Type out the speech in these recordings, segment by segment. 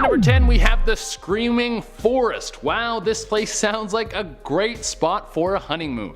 number 10, we have the Screaming Forest. Wow, this place sounds like a great spot for a honeymoon.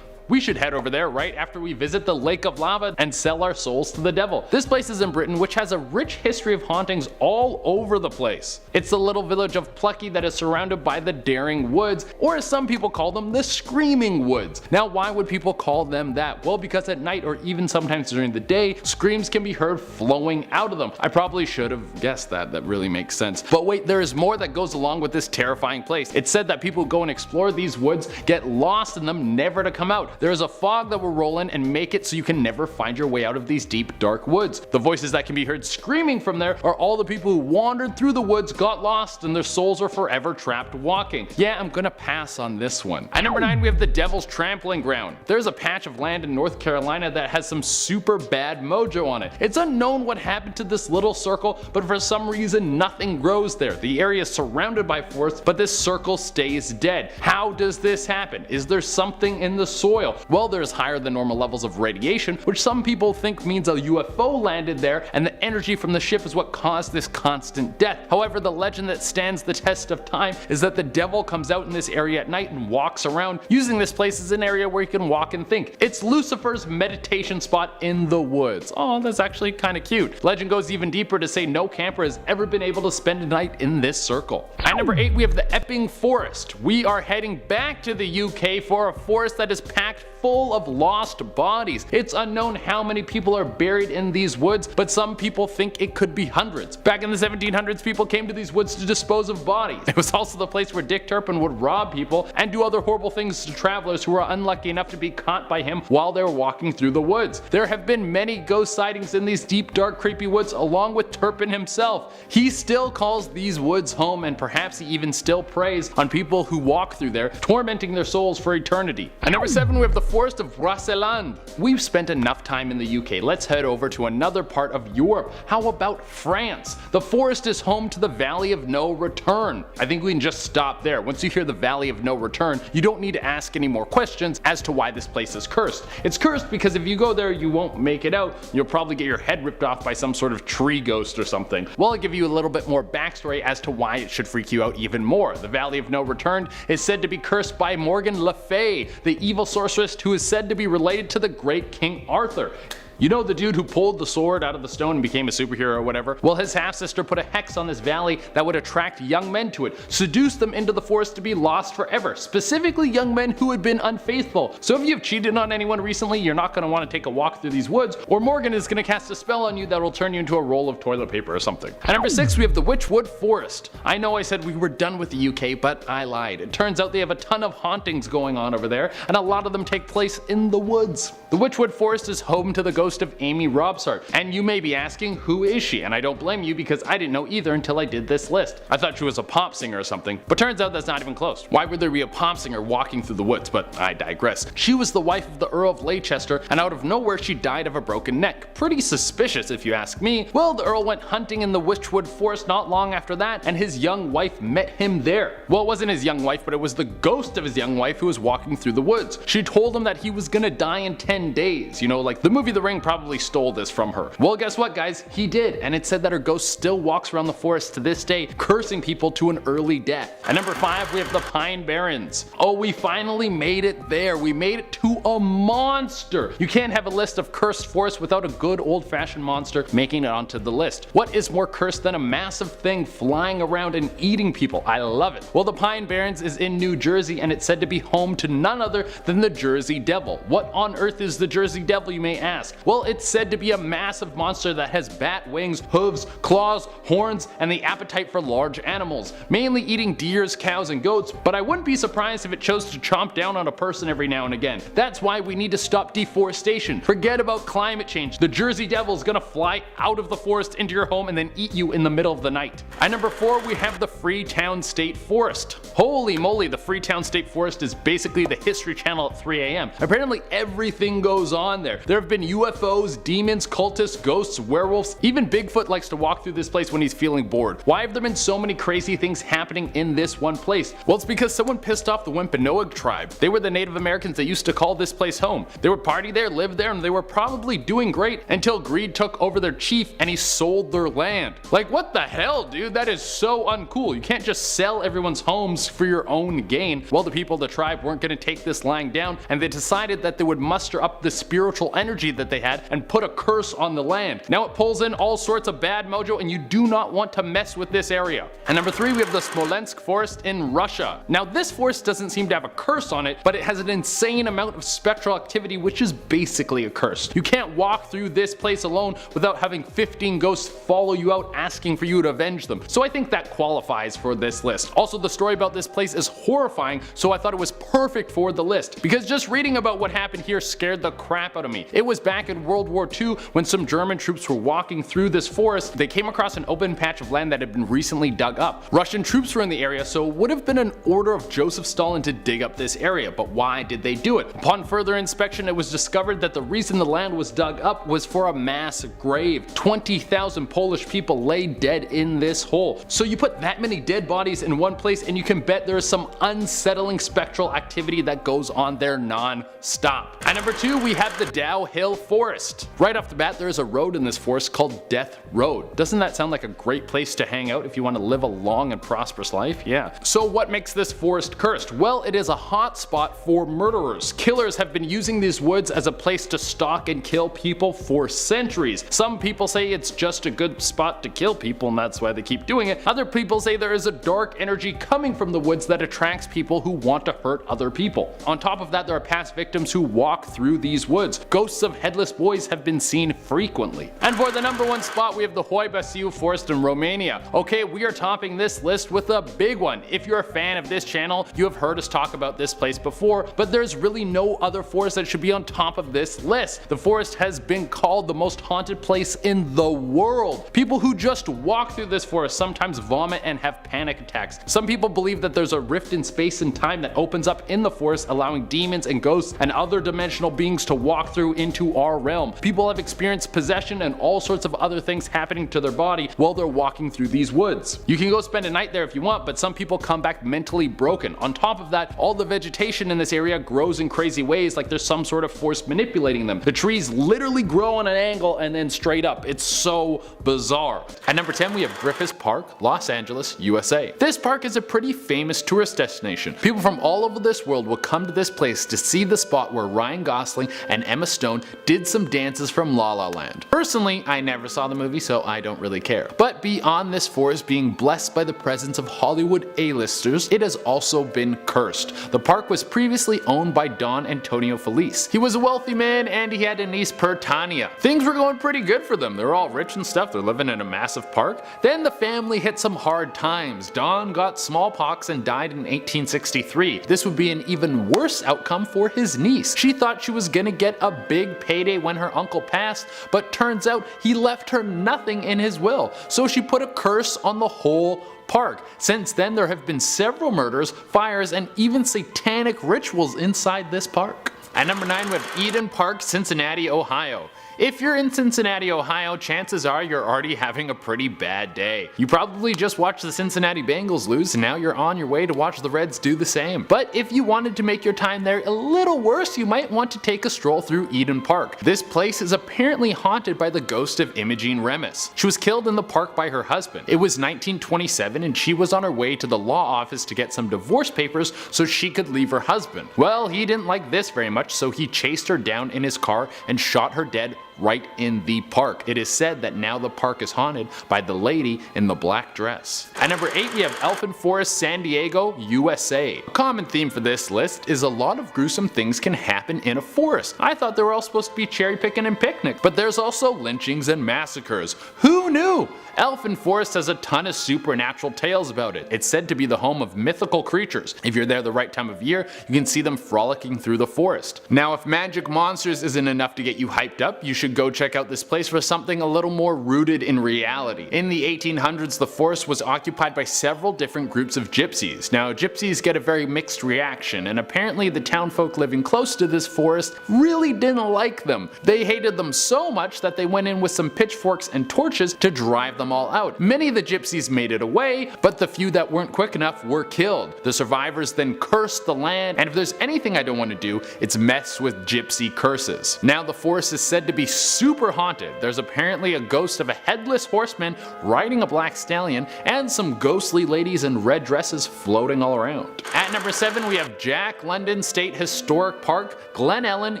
We should head over there right after we visit the Lake of Lava and sell our souls to the devil. This place is in Britain, which has a rich history of hauntings all over the place. It's the little village of Plucky that is surrounded by the Daring Woods, or as some people call them, the Screaming Woods. Now, why would people call them that? Well, because at night or even sometimes during the day, screams can be heard flowing out of them. I probably should have guessed that. That really makes sense. But wait, there is more that goes along with this terrifying place. It's said that people who go and explore these woods get lost in them, never to come out. There is a fog that will roll in and make it so you can never find your way out of these deep, dark woods. The voices that can be heard screaming from there are all the people who wandered through the woods, got lost, and their souls are forever trapped walking. Yeah, I'm gonna pass on this one. At number 9, we have the Devil's Trampling Ground. There's a patch of land in North Carolina that has some super bad mojo on it. It's unknown what happened to this little circle, but for some reason nothing grows there. The area is surrounded by forests, but this circle stays dead. How does this happen? Is there something in the soil? Well, there's higher than normal levels of radiation, which some people think means a UFO landed there, and the energy from the ship is what caused this constant death. However, the legend that stands the test of time is that the devil comes out in this area at night and walks around, using this place as an area where you can walk and think. It's Lucifer's meditation spot in the woods. Oh, that's actually kind of cute. Legend goes even deeper to say no camper has ever been able to spend a night in this circle. At number 8, we have the Epping Forest. We are heading back to the UK for a forest that is packed full of lost bodies. It's unknown how many people are buried in these woods, but some people think it could be hundreds. Back in the 1700s, people came to these woods to dispose of bodies. It was also the place where Dick Turpin would rob people and do other horrible things to travelers who were unlucky enough to be caught by him while they were walking through the woods. There have been many ghost sightings in these deep, dark, creepy woods along with Turpin himself. He still calls these woods home, and perhaps he even still preys on people who walk through there, tormenting their souls for eternity. At number 7, we have the Forest of Brocéliande. We've spent enough time in the UK, let's head over to another part of Europe. How about France? The forest is home to the Valley of No Return. I think we can just stop there. Once you hear the Valley of No Return, you don't need to ask any more questions as to why this place is cursed. It's cursed because if you go there, you won't make it out. You'll probably get your head ripped off by some sort of tree ghost or something. Well, I'll give you a little bit more backstory as to why it should freak you out even more. The Valley of No Return is said to be cursed by Morgan Le Fay, the evil sorceress who is said to be related to the great King Arthur. You know, the dude who pulled the sword out of the stone and became a superhero or whatever? Well, his half-sister put a hex on this valley that would attract young men to it, seduce them into the forest to be lost forever, specifically young men who had been unfaithful. So if you've cheated on anyone recently, you're not going to want to take a walk through these woods, or Morgan is going to cast a spell on you that will turn you into a roll of toilet paper or something. At number 6, we have the Witchwood Forest. I know I said we were done with the UK, but I lied. It turns out they have a ton of hauntings going on over there, and a lot of them take place in the woods. The Witchwood Forest is home to the ghost of Amy Robsart, and you may be asking, who is she? And I don't blame you, because I didn't know either until I did this list. I thought she was a pop singer or something, but turns out that's not even close. Why would there be a pop singer walking through the woods? But I digress. She was the wife of the Earl of Leicester, and out of nowhere she died of a broken neck. Pretty suspicious if you ask me. Well, the Earl went hunting in the Witchwood Forest not long after that, and his young wife met him there. Well, it wasn't his young wife, but it was the ghost of his young wife who was walking through the woods. She told him that he was gonna die in 10 days. You know, like the movie The Ring probably stole this from her. Well, guess what, guys? He did, and it said that her ghost still walks around the forest to this day, cursing people to an early death. At number 5, we have the Pine Barrens. Oh, we finally made it there. We made it to a monster. You can't have a list of cursed forests without a good old-fashioned monster making it onto the list. What is more cursed than a massive thing flying around and eating people? I love it. Well, the Pine Barrens is in New Jersey, and it's said to be home to none other than the Jersey Devil. What on earth is the Jersey Devil, you may ask? Well, it's said to be a massive monster that has bat wings, hooves, claws, horns, and the appetite for large animals, mainly eating deers, cows, and goats, but I wouldn't be surprised if it chose to chomp down on a person every now and again. That's why we need to stop deforestation. Forget about climate change. The Jersey Devil is gonna fly out of the forest into your home and then eat you in the middle of the night. At number 4, we have the Freetown State Forest. Holy moly, the Freetown State Forest is basically the History Channel at 3 AM. Apparently everything goes on there. There have been UFO UFOs, demons, cultists, ghosts, werewolves, even Bigfoot likes to walk through this place when he's feeling bored. Why have there been so many crazy things happening in this one place? Well, it's because someone pissed off the Wampanoag tribe. They were the Native Americans that used to call this place home. They would party there, live there, and they were probably doing great until greed took over their chief and he sold their land. Like, what the hell, dude? That is so uncool. You can't just sell everyone's homes for your own gain. Well, the people of the tribe weren't going to take this lying down, and they decided that they would muster up the spiritual energy that they had and put a curse on the land. Now it pulls in all sorts of bad mojo, and you do not want to mess with this area. And number 3, we have the Smolensk forest in Russia. Now this forest doesn't seem to have a curse on it, but it has an insane amount of spectral activity, which is basically a curse. You can't walk through this place alone without having 15 ghosts follow you out asking for you to avenge them. So I think that qualifies for this list. Also, the story about this place is horrifying, so I thought it was perfect for the list, because just reading about what happened here scared the crap out of me. It was back in World War II when some German troops were walking through this forest. They came across an open patch of land that had been recently dug up. Russian troops were in the area, so it would have been an order of Joseph Stalin to dig up this area, but why did they do it? Upon further inspection, it was discovered that the reason the land was dug up was for a mass grave. 20,000 Polish people lay dead in this hole. So you put that many dead bodies in one place and you can bet there is some unsettling spectral activity that goes on there non-stop. At number 2, we have the Dow Hill Forest. Right off the bat, there is a road in this forest called Death Road. Doesn't that sound like a great place to hang out if you want to live a long and prosperous life? Yeah. So what makes this forest cursed? Well, it is a hot spot for murderers. Killers have been using these woods as a place to stalk and kill people for centuries. Some people say it's just a good spot to kill people and that's why they keep doing it. Other people say there is a dark energy coming from the woods that attracts people who want to hurt other people. On top of that, there are past victims who walk through these woods. Ghosts of headless boys have been seen frequently. And for the number 1 spot, we have the Hoibasiu Forest in Romania. Okay, we are topping this list with a big one. If you're a fan of this channel, you have heard us talk about this place before, but there's really no other forest that should be on top of this list. The forest has been called the most haunted place in the world. People who just walk through this forest sometimes vomit and have panic attacks. Some people believe that there's a rift in space and time that opens up in the forest, allowing demons and ghosts and other dimensional beings to walk through into our realm. People have experienced possession and all sorts of other things happening to their body while they're walking through these woods. You can go spend a night there if you want, but some people come back mentally broken. On top of that, all the vegetation in this area grows in crazy ways, like there's some sort of force manipulating them. The trees literally grow on an angle and then straight up. It's so bizarre. At number 10, we have Griffith Park, Los Angeles, USA. This park is a pretty famous tourist destination. People from all over this world will come to this place to see the spot where Ryan Gosling and Emma Stone did some dances from La La Land. Personally, I never saw the movie, so I don't really care. But beyond this forest being blessed by the presence of Hollywood A-listers, it has also been cursed. The park was previously owned by Don Antonio Felice. He was a wealthy man and he had a niece per Tanya. Things were going pretty good for them. They're all rich and stuff. They're living in a massive park. Then the family hit some hard times. Don got smallpox and died in 1863. This would be an even worse outcome for his niece. She thought she was gonna get a big payday when her uncle passed, but turns out he left her nothing in his will. So she put a curse on the whole park. Since then, there have been several murders, fires, and even satanic rituals inside this park. At number 9, we have Eden Park, Cincinnati, Ohio. If you're in Cincinnati, Ohio, chances are you're already having a pretty bad day. You probably just watched the Cincinnati Bengals lose and now you're on your way to watch the Reds do the same. But if you wanted to make your time there a little worse, you might want to take a stroll through Eden Park. This place is apparently haunted by the ghost of Imogene Remus. She was killed in the park by her husband. It was 1927 and she was on her way to the law office to get some divorce papers so she could leave her husband. Well, he didn't like this very much, so he chased her down in his car and shot her dead right in the park. It is said that now the park is haunted by the lady in the black dress. At number 8, we have Elfin Forest, San Diego, USA. A common theme for this list is a lot of gruesome things can happen in a forest. I thought they were all supposed to be cherry picking and picnic, but there's also lynchings and massacres. Who knew? Elfin Forest has a ton of supernatural tales about it. It's said to be the home of mythical creatures. If you're there the right time of year, you can see them frolicking through the forest. Now, if magic monsters isn't enough to get you hyped up, you should go check out this place for something a little more rooted in reality. In the 1800s, the forest was occupied by several different groups of gypsies. Now, gypsies get a very mixed reaction, and apparently the townfolk living close to this forest really didn't like them. They hated them so much that they went in with some pitchforks and torches to drive them all out. Many of the gypsies made it away, but the few that weren't quick enough were killed. The survivors then cursed the land, and if there's anything I don't want to do, it's mess with gypsy curses. Now the forest is said to be super haunted. There's apparently a ghost of a headless horseman riding a black stallion, and some ghostly ladies in red dresses floating all around. At number 7 we have Jack London State Historic Park, Glen Ellen,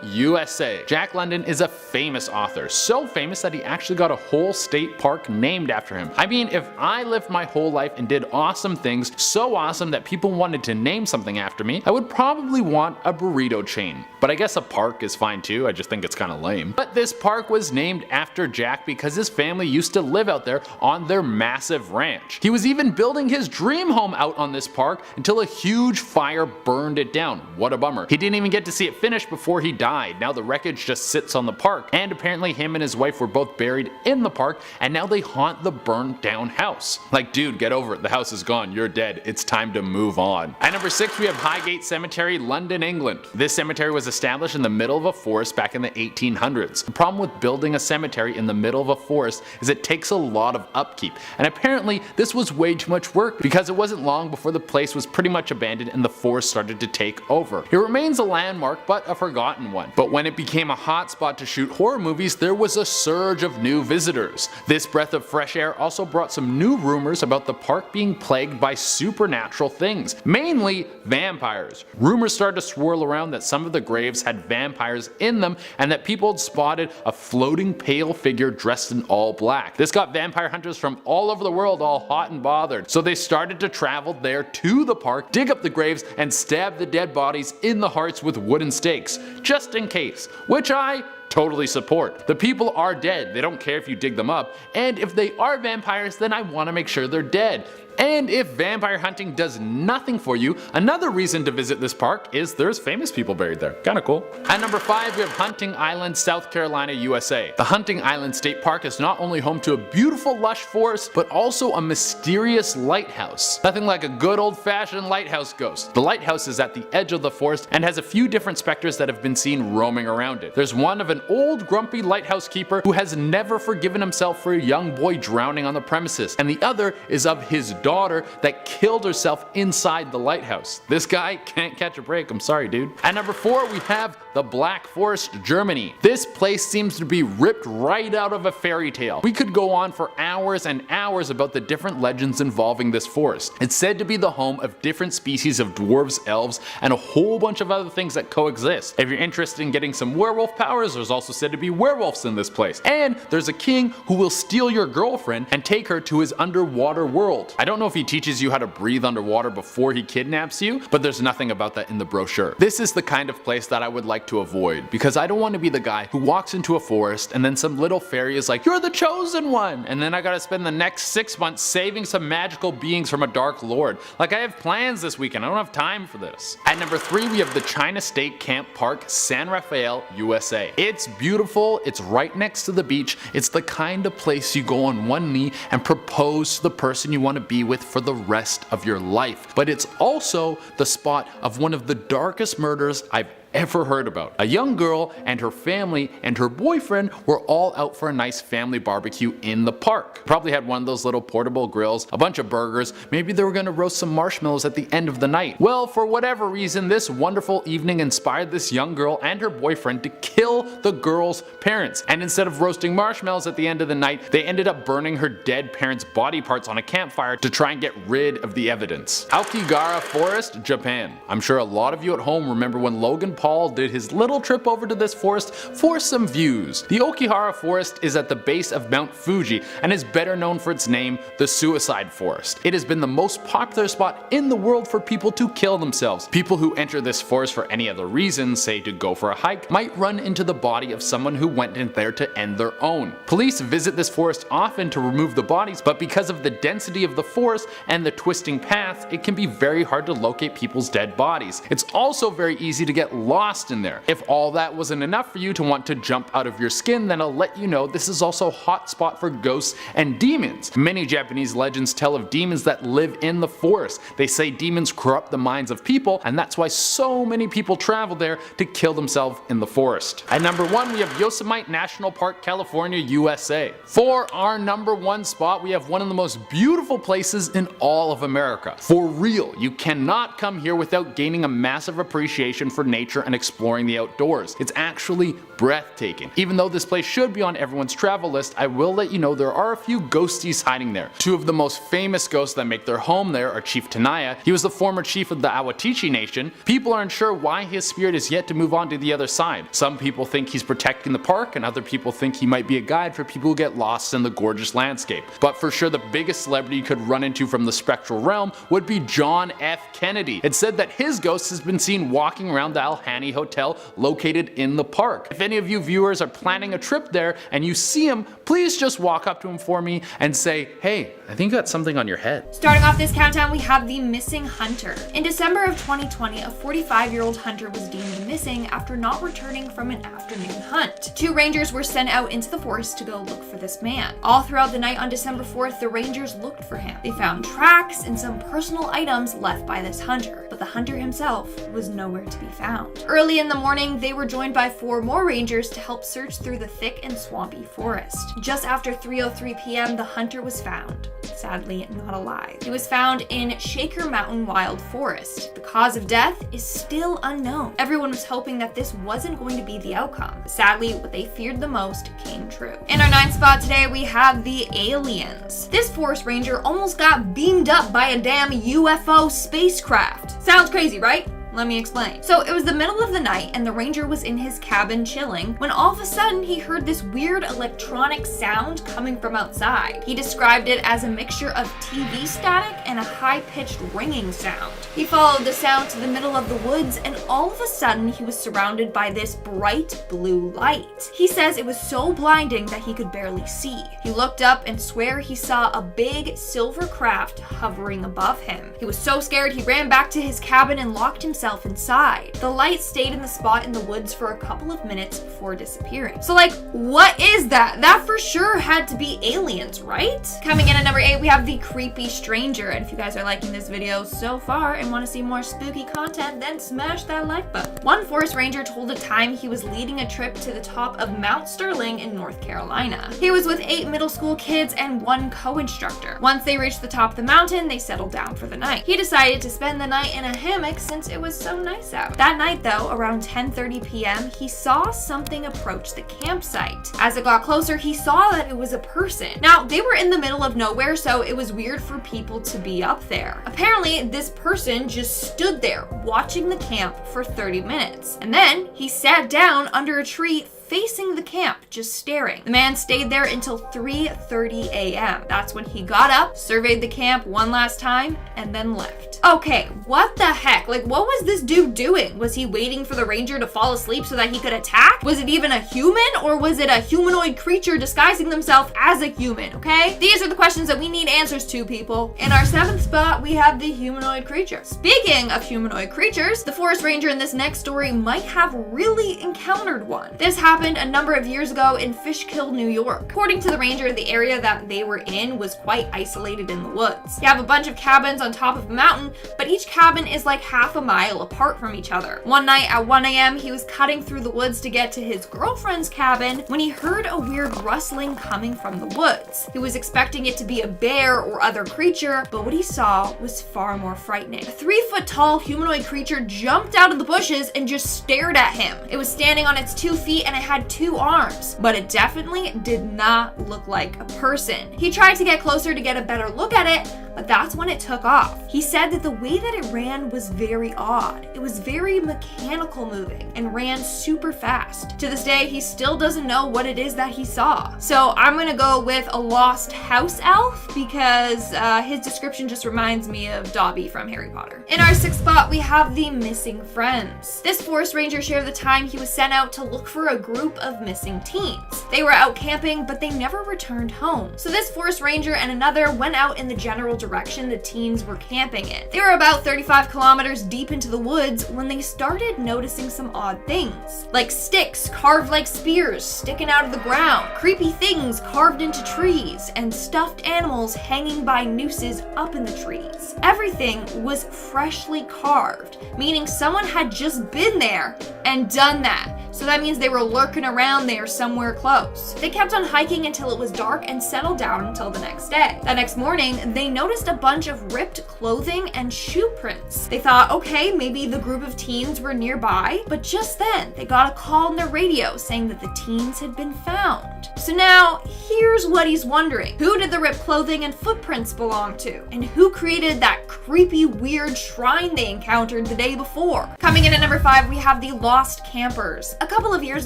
USA. Jack London is a famous author, so famous that he actually got a whole state park named after him. I mean, if I lived my whole life and did awesome things, so awesome that people wanted to name something after me, I would probably want a burrito chain. But I guess a park is fine too, I just think it's kinda lame. But this park was named after Jack because his family used to live out there on their massive ranch. He was even building his dream home out on this park until a huge fire burned it down. What a bummer. He didn't even get to see it finished before he died. Now the wreckage just sits on the park, and apparently him and his wife were both buried in the park, and now they haunt the burned down house. Like, dude, get over it, the house is gone, you're dead, it's time to move on. At number 6 we have Highgate Cemetery, London, England. This cemetery was established in the middle of a forest back in the 1800s. The problem with building a cemetery in the middle of a forest is it takes a lot of upkeep, and apparently this was way too much work because it wasn't long before the place was pretty much abandoned and the forest started to take over. It remains a landmark, but a forgotten one. But when it became a hot spot to shoot horror movies, there was a surge of new visitors. This breath of fresh air also brought some new rumors about the park being plagued by supernatural things, mainly vampires. Rumors started to swirl around that some of the graves had vampires in them, and that people had spotted a floating pale figure dressed in all black. This got vampire hunters from all over the world all hot and bothered, so they started to travel there to the park, dig up the graves, and stab the dead bodies in the hearts with wooden stakes, just in case, which I totally support. The people are dead, they don't care if you dig them up, and if they are vampires, then I want to make sure they're dead. And if vampire hunting does nothing for you, another reason to visit this park is there's famous people buried there. Kinda cool. At number 5 we have Hunting Island, South Carolina, USA. The Hunting Island State Park is not only home to a beautiful lush forest, but also a mysterious lighthouse. Nothing like a good old-fashioned lighthouse ghost. The lighthouse is at the edge of the forest and has a few different specters that have been seen roaming around it. There's one of an old grumpy lighthouse keeper who has never forgiven himself for a young boy drowning on the premises, and the other is of his daughter that killed herself inside the lighthouse. This guy can't catch a break, I'm sorry dude. At number 4 we have the Black Forest, Germany. This place seems to be ripped right out of a fairy tale. We could go on for hours and hours about the different legends involving this forest. It's said to be the home of different species of dwarves, elves, and a whole bunch of other things that coexist. If you're interested in getting some werewolf powers, there's also said to be werewolves in this place. And there's a king who will steal your girlfriend and take her to his underwater world. I don't know if he teaches you how to breathe underwater before he kidnaps you, but there's nothing about that in the brochure. This is the kind of place that I would like to avoid, because I don't want to be the guy who walks into a forest and then some little fairy is like, "You're the chosen one," and then I gotta spend the next 6 months saving some magical beings from a dark lord. Like, I have plans this weekend, I don't have time for this. At number 3 we have the China State Camp Park, San Rafael, USA. It's beautiful, it's right next to the beach, it's the kind of place you go on one knee and propose to the person you want to be with for the rest of your life. But it's also the spot of one of the darkest murders I've ever heard about. A young girl and her family and her boyfriend were all out for a nice family barbecue in the park. Probably had one of those little portable grills, a bunch of burgers, maybe they were gonna roast some marshmallows at the end of the night. Well, for whatever reason, this wonderful evening inspired this young girl and her boyfriend to kill the girl's parents. And instead of roasting marshmallows at the end of the night, they ended up burning her dead parents' body parts on a campfire to try and get rid of the evidence. Aokigahara Forest, Japan. I'm sure a lot of you at home remember when Logan Paul did his little trip over to this forest for some views. The Aokigahara Forest is at the base of Mount Fuji and is better known for its name, the Suicide Forest. It has been the most popular spot in the world for people to kill themselves. People who enter this forest for any other reason, say to go for a hike, might run into the body of someone who went in there to end their own. Police visit this forest often to remove the bodies, but because of the density of the forest and the twisting paths, it can be very hard to locate people's dead bodies. It's also very easy to get lost in there. If all that wasn't enough for you to want to jump out of your skin, then I'll let you know this is also a hot spot for ghosts and demons. Many Japanese legends tell of demons that live in the forest. They say demons corrupt the minds of people, and that's why so many people travel there to kill themselves in the forest. At number 1, we have Yosemite National Park, California, USA. For our number 1 spot, we have one of the most beautiful places in all of America. For real, you cannot come here without gaining a massive appreciation for nature and exploring the outdoors. It's actually breathtaking. Even though this place should be on everyone's travel list, I will let you know there are a few ghosties hiding there. Two of the most famous ghosts that make their home there are Chief Tenaya. He was the former chief of the Awatichi Nation. People aren't sure why his spirit is yet to move on to the other side. Some people think he's protecting the park, and other people think he might be a guide for people who get lost in the gorgeous landscape. But for sure, the biggest celebrity you could run into from the spectral realm would be John F. Kennedy. It's said that his ghost has been seen walking around the Alhani Hotel located in the park. If any of you viewers are planning a trip there and you see him, please just walk up to him for me and say, "Hey, I think you got something on your head." Starting off this countdown, we have the missing hunter. In December of 2020, a 45-year-old hunter was deemed missing after not returning from an afternoon hunt. 2 rangers were sent out into the forest to go look for this man. All throughout the night on December 4th, the rangers looked for him. They found tracks and some personal items left by this hunter, but the hunter himself was nowhere to be found. Early in the morning, they were joined by 4 more rangers to help search through the thick and swampy forest. Just after 3:03 p.m., the hunter was found. Sadly, not alive. He was found in Shaker Mountain Wild Forest. The cause of death is still unknown. Everyone was hoping that this wasn't going to be the outcome. Sadly, what they feared the most came true. In our 9th spot today, we have the aliens. This forest ranger almost got beamed up by a damn UFO spacecraft. Sounds crazy, right? Let me explain. So it was the middle of the night and the ranger was in his cabin chilling when all of a sudden he heard this weird electronic sound coming from outside. He described it as a mixture of TV static and a high-pitched ringing sound. He followed the sound to the middle of the woods and all of a sudden he was surrounded by this bright blue light. He says it was so blinding that he could barely see. He looked up and swear he saw a big silver craft hovering above him. He was so scared he ran back to his cabin and locked himself inside. The light stayed in the spot in the woods for a couple of minutes before disappearing. So like, what is that? That for sure had to be aliens, right? Coming in at number 8, we have the creepy stranger. And if you guys are liking this video so far and want to see more spooky content, then smash that like button. One forest ranger told a time he was leading a trip to the top of Mount Sterling in North Carolina. He was with 8 middle school kids and 1 co-instructor. Once they reached the top of the mountain, they settled down for the night. He decided to spend the night in a hammock since it was so nice out. That night though, around 10:30 p.m., he saw something approach the campsite. As it got closer, he saw that it was a person. Now, they were in the middle of nowhere, so it was weird for people to be up there. Apparently, this person just stood there watching the camp for 30 minutes. And then he sat down under a tree facing the camp, just staring. The man stayed there until 3:30 a.m. That's when he got up, surveyed the camp one last time, and then left. Okay, what the heck? Like, what was this dude doing? Was he waiting for the ranger to fall asleep so that he could attack? Was it even a human, or was it a humanoid creature disguising themselves as a human, okay? These are the questions that we need answers to, people. In our 7th spot, we have the humanoid creature. Speaking of humanoid creatures, the forest ranger in this next story might have really encountered one. This happened a number of years ago in Fishkill, New York. According to the ranger, the area that they were in was quite isolated in the woods. You have a bunch of cabins on top of a mountain, but each cabin is like half a mile apart from each other. One night at 1 a.m., he was cutting through the woods to get to his girlfriend's cabin when he heard a weird rustling coming from the woods. He was expecting it to be a bear or other creature, but what he saw was far more frightening. A 3-foot-tall humanoid creature jumped out of the bushes and just stared at him. It was standing on its 2 feet and it had 2 arms, but it definitely did not look like a person. He tried to get closer to get a better look at it, but that's when it took off. He said that the way that it ran was very odd. It was very mechanical moving and ran super fast. To this day, he still doesn't know what it is that he saw. So I'm gonna go with a lost house elf because his description just reminds me of Dobby from Harry Potter. In our 6th spot, we have the missing friends. This forest ranger shared the time he was sent out to look for a group of missing teens. They were out camping, but they never returned home. So this forest ranger and another went out in the general direction the teens were camping in. They were about 35 kilometers deep into the woods when they started noticing some odd things, like sticks carved like spears sticking out of the ground, creepy things carved into trees, and stuffed animals hanging by nooses up in the trees. Everything was freshly carved, meaning someone had just been there and done that. So that means they were lurking around there somewhere close. They kept on hiking until it was dark and settled down until the next day. That next morning, they noticed a bunch of ripped clothing and shoe prints. They thought, okay, maybe the group of teens were nearby, but just then they got a call on the radio saying that the teens had been found. So now, here's what he's wondering. Who did the ripped clothing and footprints belong to? And who created that creepy, weird shrine they encountered the day before? Coming in at number 5, we have the lost campers. A couple of years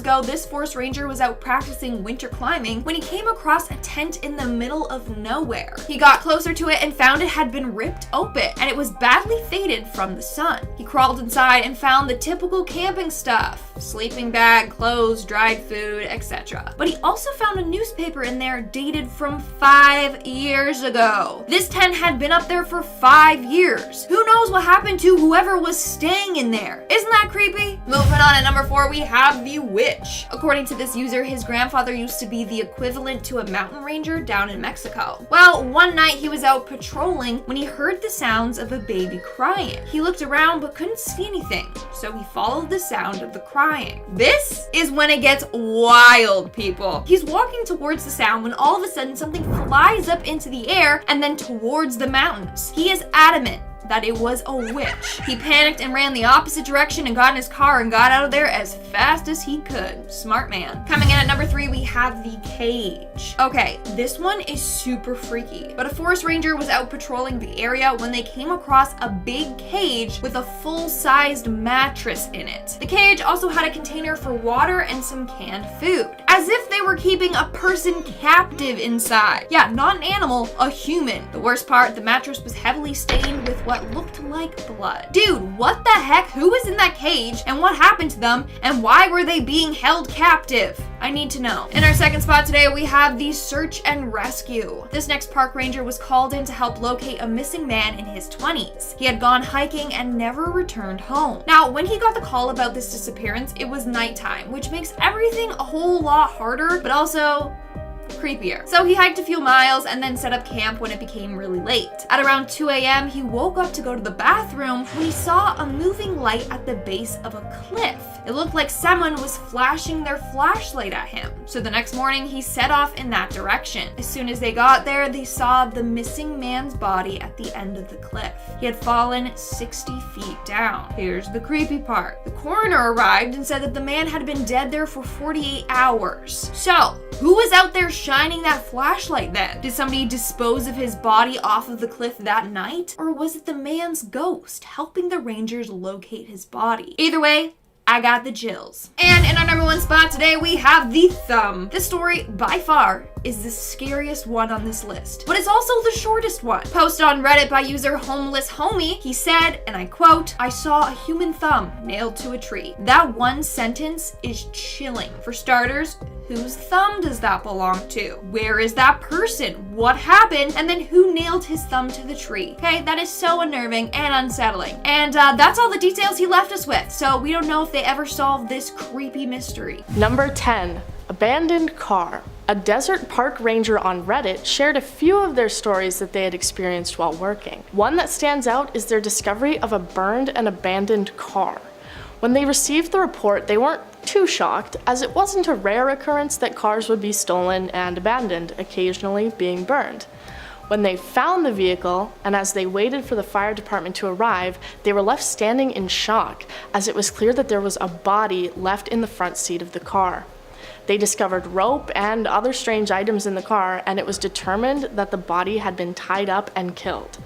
ago, this forest ranger was out practicing winter climbing when he came across a tent in the middle of nowhere. He got closer to it and found it had been ripped open, and it was badly faded from the sun. He crawled inside and found the typical camping stuff: sleeping bag, clothes, dried food, etc. But he also found a newspaper in there dated from 5 years ago. This tent had been up there for 5 years. Who knows what happened to whoever was staying in there? Isn't that creepy? Moving on at number 4, we have the witch. According to this user, his grandfather used to be the equivalent to a mountain ranger down in Mexico. Well, one night he was out patrolling when he heard the sounds of a baby crying. He looked around but couldn't see anything, so he followed the sound of the crying. This is when it gets wild, people. He's walking towards the sound when all of a sudden something flies up into the air and then towards the mountains. He is adamant that it was a witch. He panicked and ran the opposite direction and got in his car and got out of there as fast as he could. Smart man. Coming in at number 3, we have the cage. Okay, this one is super freaky, but a forest ranger was out patrolling the area when they came across a big cage with a full-sized mattress in it. The cage also had a container for water and some canned food, as if they were keeping a person captive inside. Yeah, not an animal, a human. The worst part, the mattress was heavily stained with what looked like blood. Dude, what the heck? Who was in that cage and what happened to them and why were they being held captive? I need to know. In our second spot today, we have the search and rescue. This next park ranger was called in to help locate a missing man in his 20s. He had gone hiking and never returned home. Now, when he got the call about this disappearance, it was nighttime, which makes everything a whole lot harder, but also creepier. So he hiked a few miles and then set up camp when it became really late. At around 2 a.m., he woke up to go to the bathroom when he saw a moving light at the base of a cliff. It looked like someone was flashing their flashlight at him. So the next morning, he set off in that direction. As soon as they got there, they saw the missing man's body at the end of the cliff. He had fallen 60 feet down. Here's the creepy part. The coroner arrived and said that the man had been dead there for 48 hours. So, who was out there shining that flashlight then? Did somebody dispose of his body off of the cliff that night? Or was it the man's ghost helping the rangers locate his body? Either way, I got the chills. And in our number 1 spot today, we have the thumb. This story, by far, is the scariest one on this list, but it's also the shortest one. Posted on Reddit by user Homeless Homie, he said, and I quote, "I saw a human thumb nailed to a tree." That one sentence is chilling. For starters, whose thumb does that belong to? Where is that person? What happened? And then who nailed his thumb to the tree? Okay, that is so unnerving and unsettling. And that's all the details he left us with, so we don't know if they ever solved this creepy mystery. Number 10, abandoned car. A desert park ranger on Reddit shared a few of their stories that they had experienced while working. One that stands out is their discovery of a burned and abandoned car. When they received the report, they weren't too shocked, as it wasn't a rare occurrence that cars would be stolen and abandoned, occasionally being burned. When they found the vehicle, and as they waited for the fire department to arrive, they were left standing in shock, as it was clear that there was a body left in the front seat of the car. They discovered rope and other strange items in the car, and it was determined that the body had been tied up and killed.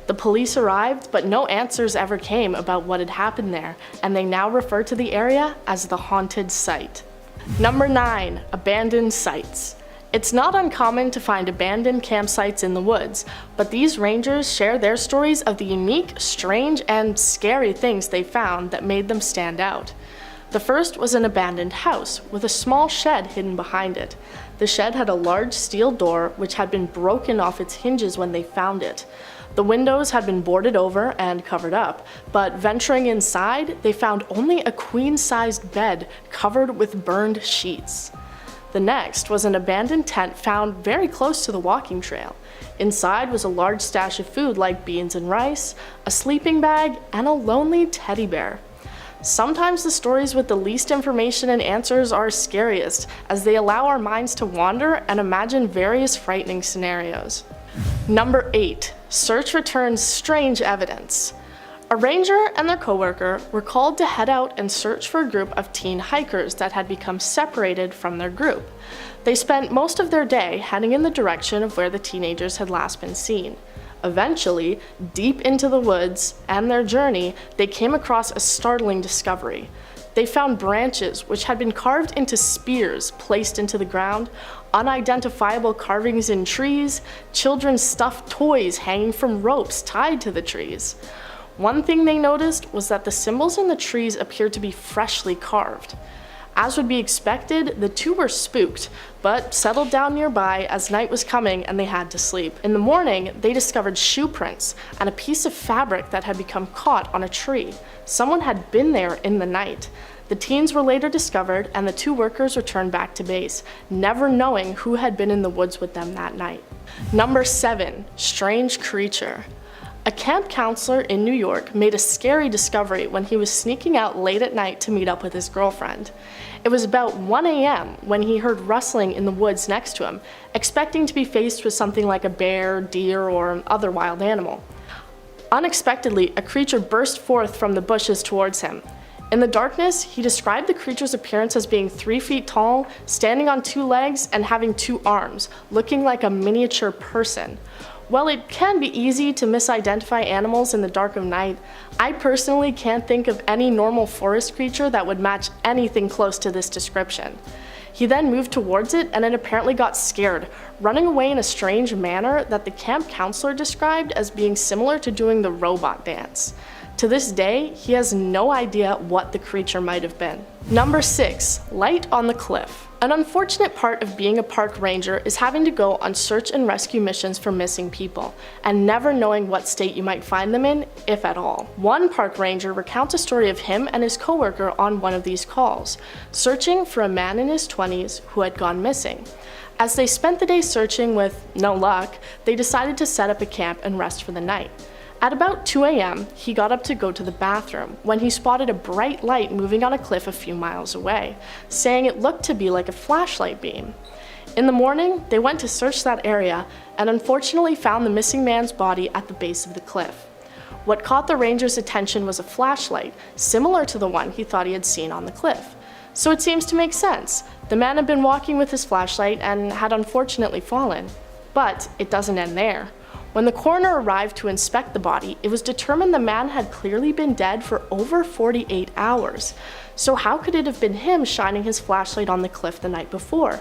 The police arrived, but no answers ever came about what had happened there, and they now refer to the area as the haunted site. Number 9, abandoned sites. It's not uncommon to find abandoned campsites in the woods, but these rangers share their stories of the unique, strange, and scary things they found that made them stand out. The first was an abandoned house with a small shed hidden behind it. The shed had a large steel door which had been broken off its hinges when they found it. The windows had been boarded over and covered up, but venturing inside, they found only a queen-sized bed covered with burned sheets. The next was an abandoned tent found very close to the walking trail. Inside was a large stash of food like beans and rice, a sleeping bag, and a lonely teddy bear. Sometimes the stories with the least information and answers are scariest, as they allow our minds to wander and imagine various frightening scenarios. Number 8. Search returns strange evidence. A ranger and their coworker were called to head out and search for a group of teen hikers that had become separated from their group. They spent most of their day heading in the direction of where the teenagers had last been seen. Eventually, deep into the woods and their journey, they came across a startling discovery. They found branches which had been carved into spears placed into the ground, unidentifiable carvings in trees, children's stuffed toys hanging from ropes tied to the trees. One thing they noticed was that the symbols in the trees appeared to be freshly carved. As would be expected, the two were spooked, but settled down nearby as night was coming and they had to sleep. In the morning, they discovered shoe prints and a piece of fabric that had become caught on a tree. Someone had been there in the night. The teens were later discovered and the two workers returned back to base, never knowing who had been in the woods with them that night. Number 7. Strange creature. A camp counselor in New York made a scary discovery when he was sneaking out late at night to meet up with his girlfriend. It was about 1 a.m. when he heard rustling in the woods next to him, expecting to be faced with something like a bear, deer, or other wild animal. Unexpectedly, a creature burst forth from the bushes towards him. In the darkness, he described the creature's appearance as being 3 feet tall, standing on 2 legs, and having 2 arms, looking like a miniature person. While it can be easy to misidentify animals in the dark of night, I personally can't think of any normal forest creature that would match anything close to this description. He then moved towards it and it apparently got scared, running away in a strange manner that the camp counselor described as being similar to doing the robot dance. To this day, he has no idea what the creature might have been. Number 6. Light on the cliff. An unfortunate part of being a park ranger is having to go on search and rescue missions for missing people, and never knowing what state you might find them in, if at all. One park ranger recounts a story of him and his coworker on one of these calls, searching for a man in his 20s who had gone missing. As they spent the day searching with no luck, they decided to set up a camp and rest for the night. At about 2 a.m., he got up to go to the bathroom when he spotted a bright light moving on a cliff a few miles away, saying it looked to be like a flashlight beam. In the morning, they went to search that area and unfortunately found the missing man's body at the base of the cliff. What caught the ranger's attention was a flashlight, similar to the one he thought he had seen on the cliff. So it seems to make sense. The man had been walking with his flashlight and had unfortunately fallen. But it doesn't end there. When the coroner arrived to inspect the body, it was determined the man had clearly been dead for over 48 hours. So how could it have been him shining his flashlight on the cliff the night before?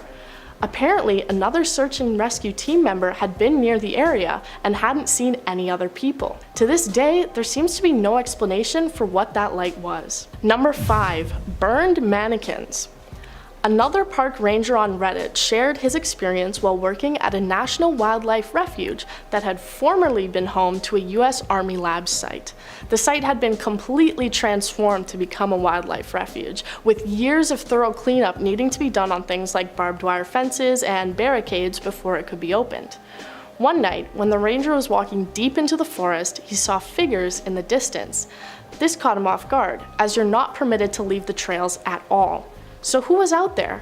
Apparently, another search and rescue team member had been near the area and hadn't seen any other people. To this day, there seems to be no explanation for what that light was. Number 5. Burned mannequins. Another park ranger on Reddit shared his experience while working at a national wildlife refuge that had formerly been home to a US Army lab site. The site had been completely transformed to become a wildlife refuge, with years of thorough cleanup needing to be done on things like barbed wire fences and barricades before it could be opened. One night, when the ranger was walking deep into the forest, he saw figures in the distance. This caught him off guard, as you're not permitted to leave the trails at all. So who was out there?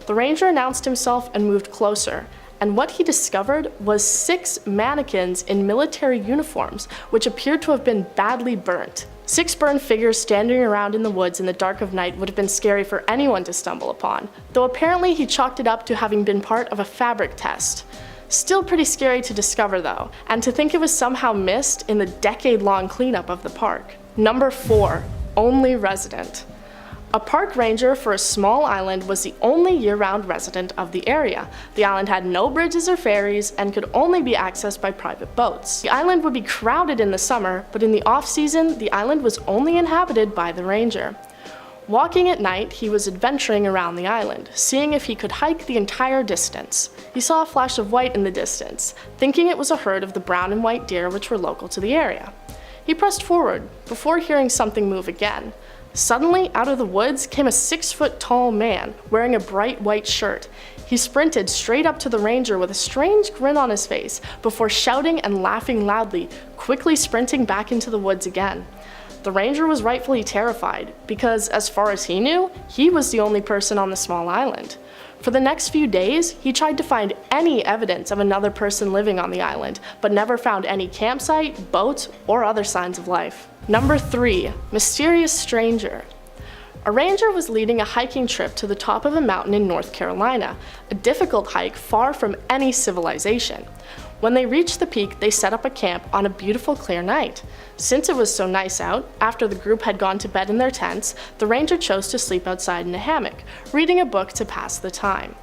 The ranger announced himself and moved closer, and what he discovered was 6 mannequins in military uniforms, which appeared to have been badly burnt. 6 burned figures standing around in the woods in the dark of night would have been scary for anyone to stumble upon, though apparently he chalked it up to having been part of a fabric test. Still pretty scary to discover though, and to think it was somehow missed in the decade-long cleanup of the park. Number 4. Only resident. A park ranger for a small island was the only year-round resident of the area. The island had no bridges or ferries and could only be accessed by private boats. The island would be crowded in the summer, but in the off-season, the island was only inhabited by the ranger. Walking at night, he was adventuring around the island, seeing if he could hike the entire distance. He saw a flash of white in the distance, thinking it was a herd of the brown and white deer which were local to the area. He pressed forward, before hearing something move again. Suddenly, out of the woods came a 6-foot-tall man, wearing a bright white shirt. He sprinted straight up to the ranger with a strange grin on his face, before shouting and laughing loudly, quickly sprinting back into the woods again. The ranger was rightfully terrified, because as far as he knew, he was the only person on the small island. For the next few days, he tried to find any evidence of another person living on the island, but never found any campsite, boats, or other signs of life. Number 3. Mysterious Stranger. A ranger was leading a hiking trip to the top of a mountain in North Carolina, a difficult hike far from any civilization. When they reached the peak, they set up a camp on a beautiful clear night. Since it was so nice out, after the group had gone to bed in their tents, the ranger chose to sleep outside in a hammock, reading a book to pass the time.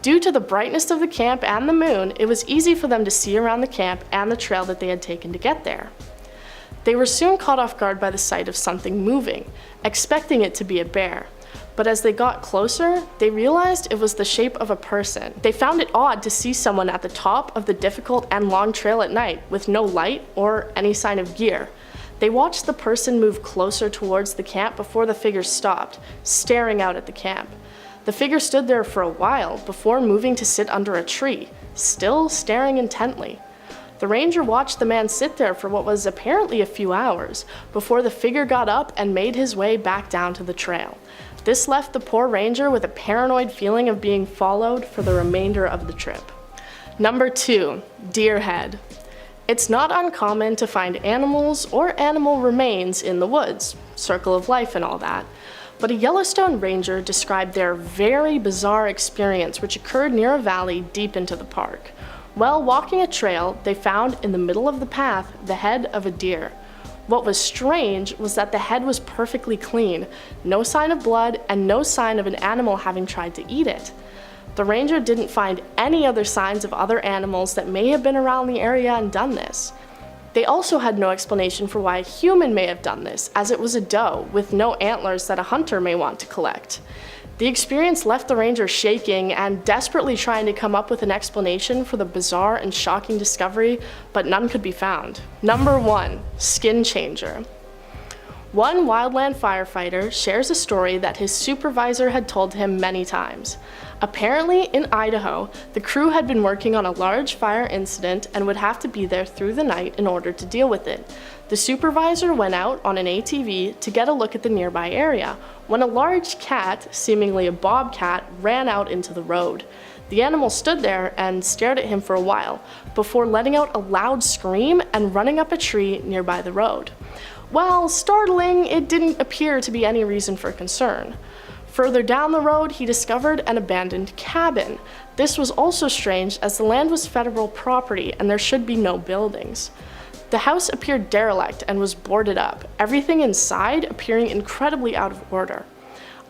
Due to the brightness of the camp and the moon, it was easy for them to see around the camp and the trail that they had taken to get there. They were soon caught off guard by the sight of something moving, expecting it to be a bear. But as they got closer, they realized it was the shape of a person. They found it odd to see someone at the top of the difficult and long trail at night with no light or any sign of gear. They watched the person move closer towards the camp before the figure stopped, staring out at the camp. The figure stood there for a while before moving to sit under a tree, still staring intently. The ranger watched the man sit there for what was apparently a few hours, before the figure got up and made his way back down to the trail. This left the poor ranger with a paranoid feeling of being followed for the remainder of the trip. Number 2. Deer head. It's not uncommon to find animals or animal remains in the woods, circle of life and all that. But a Yellowstone ranger described their very bizarre experience which occurred near a valley deep into the park. While walking a trail, they found in the middle of the path the head of a deer. What was strange was that the head was perfectly clean, no sign of blood, and no sign of an animal having tried to eat it. The ranger didn't find any other signs of other animals that may have been around the area and done this. They also had no explanation for why a human may have done this, as it was a doe with no antlers that a hunter may want to collect. The experience left the ranger shaking and desperately trying to come up with an explanation for the bizarre and shocking discovery, but none could be found. Number 1. Skin changer. One wildland firefighter shares a story that his supervisor had told him many times. Apparently, in Idaho, the crew had been working on a large fire incident and would have to be there through the night in order to deal with it. The supervisor went out on an ATV to get a look at the nearby area, when a large cat, seemingly a bobcat, ran out into the road. The animal stood there and stared at him for a while, before letting out a loud scream and running up a tree nearby the road. While startling, it didn't appear to be any reason for concern. Further down the road, he discovered an abandoned cabin. This was also strange as the land was federal property and there should be no buildings. The house appeared derelict and was boarded up, everything inside appearing incredibly out of order.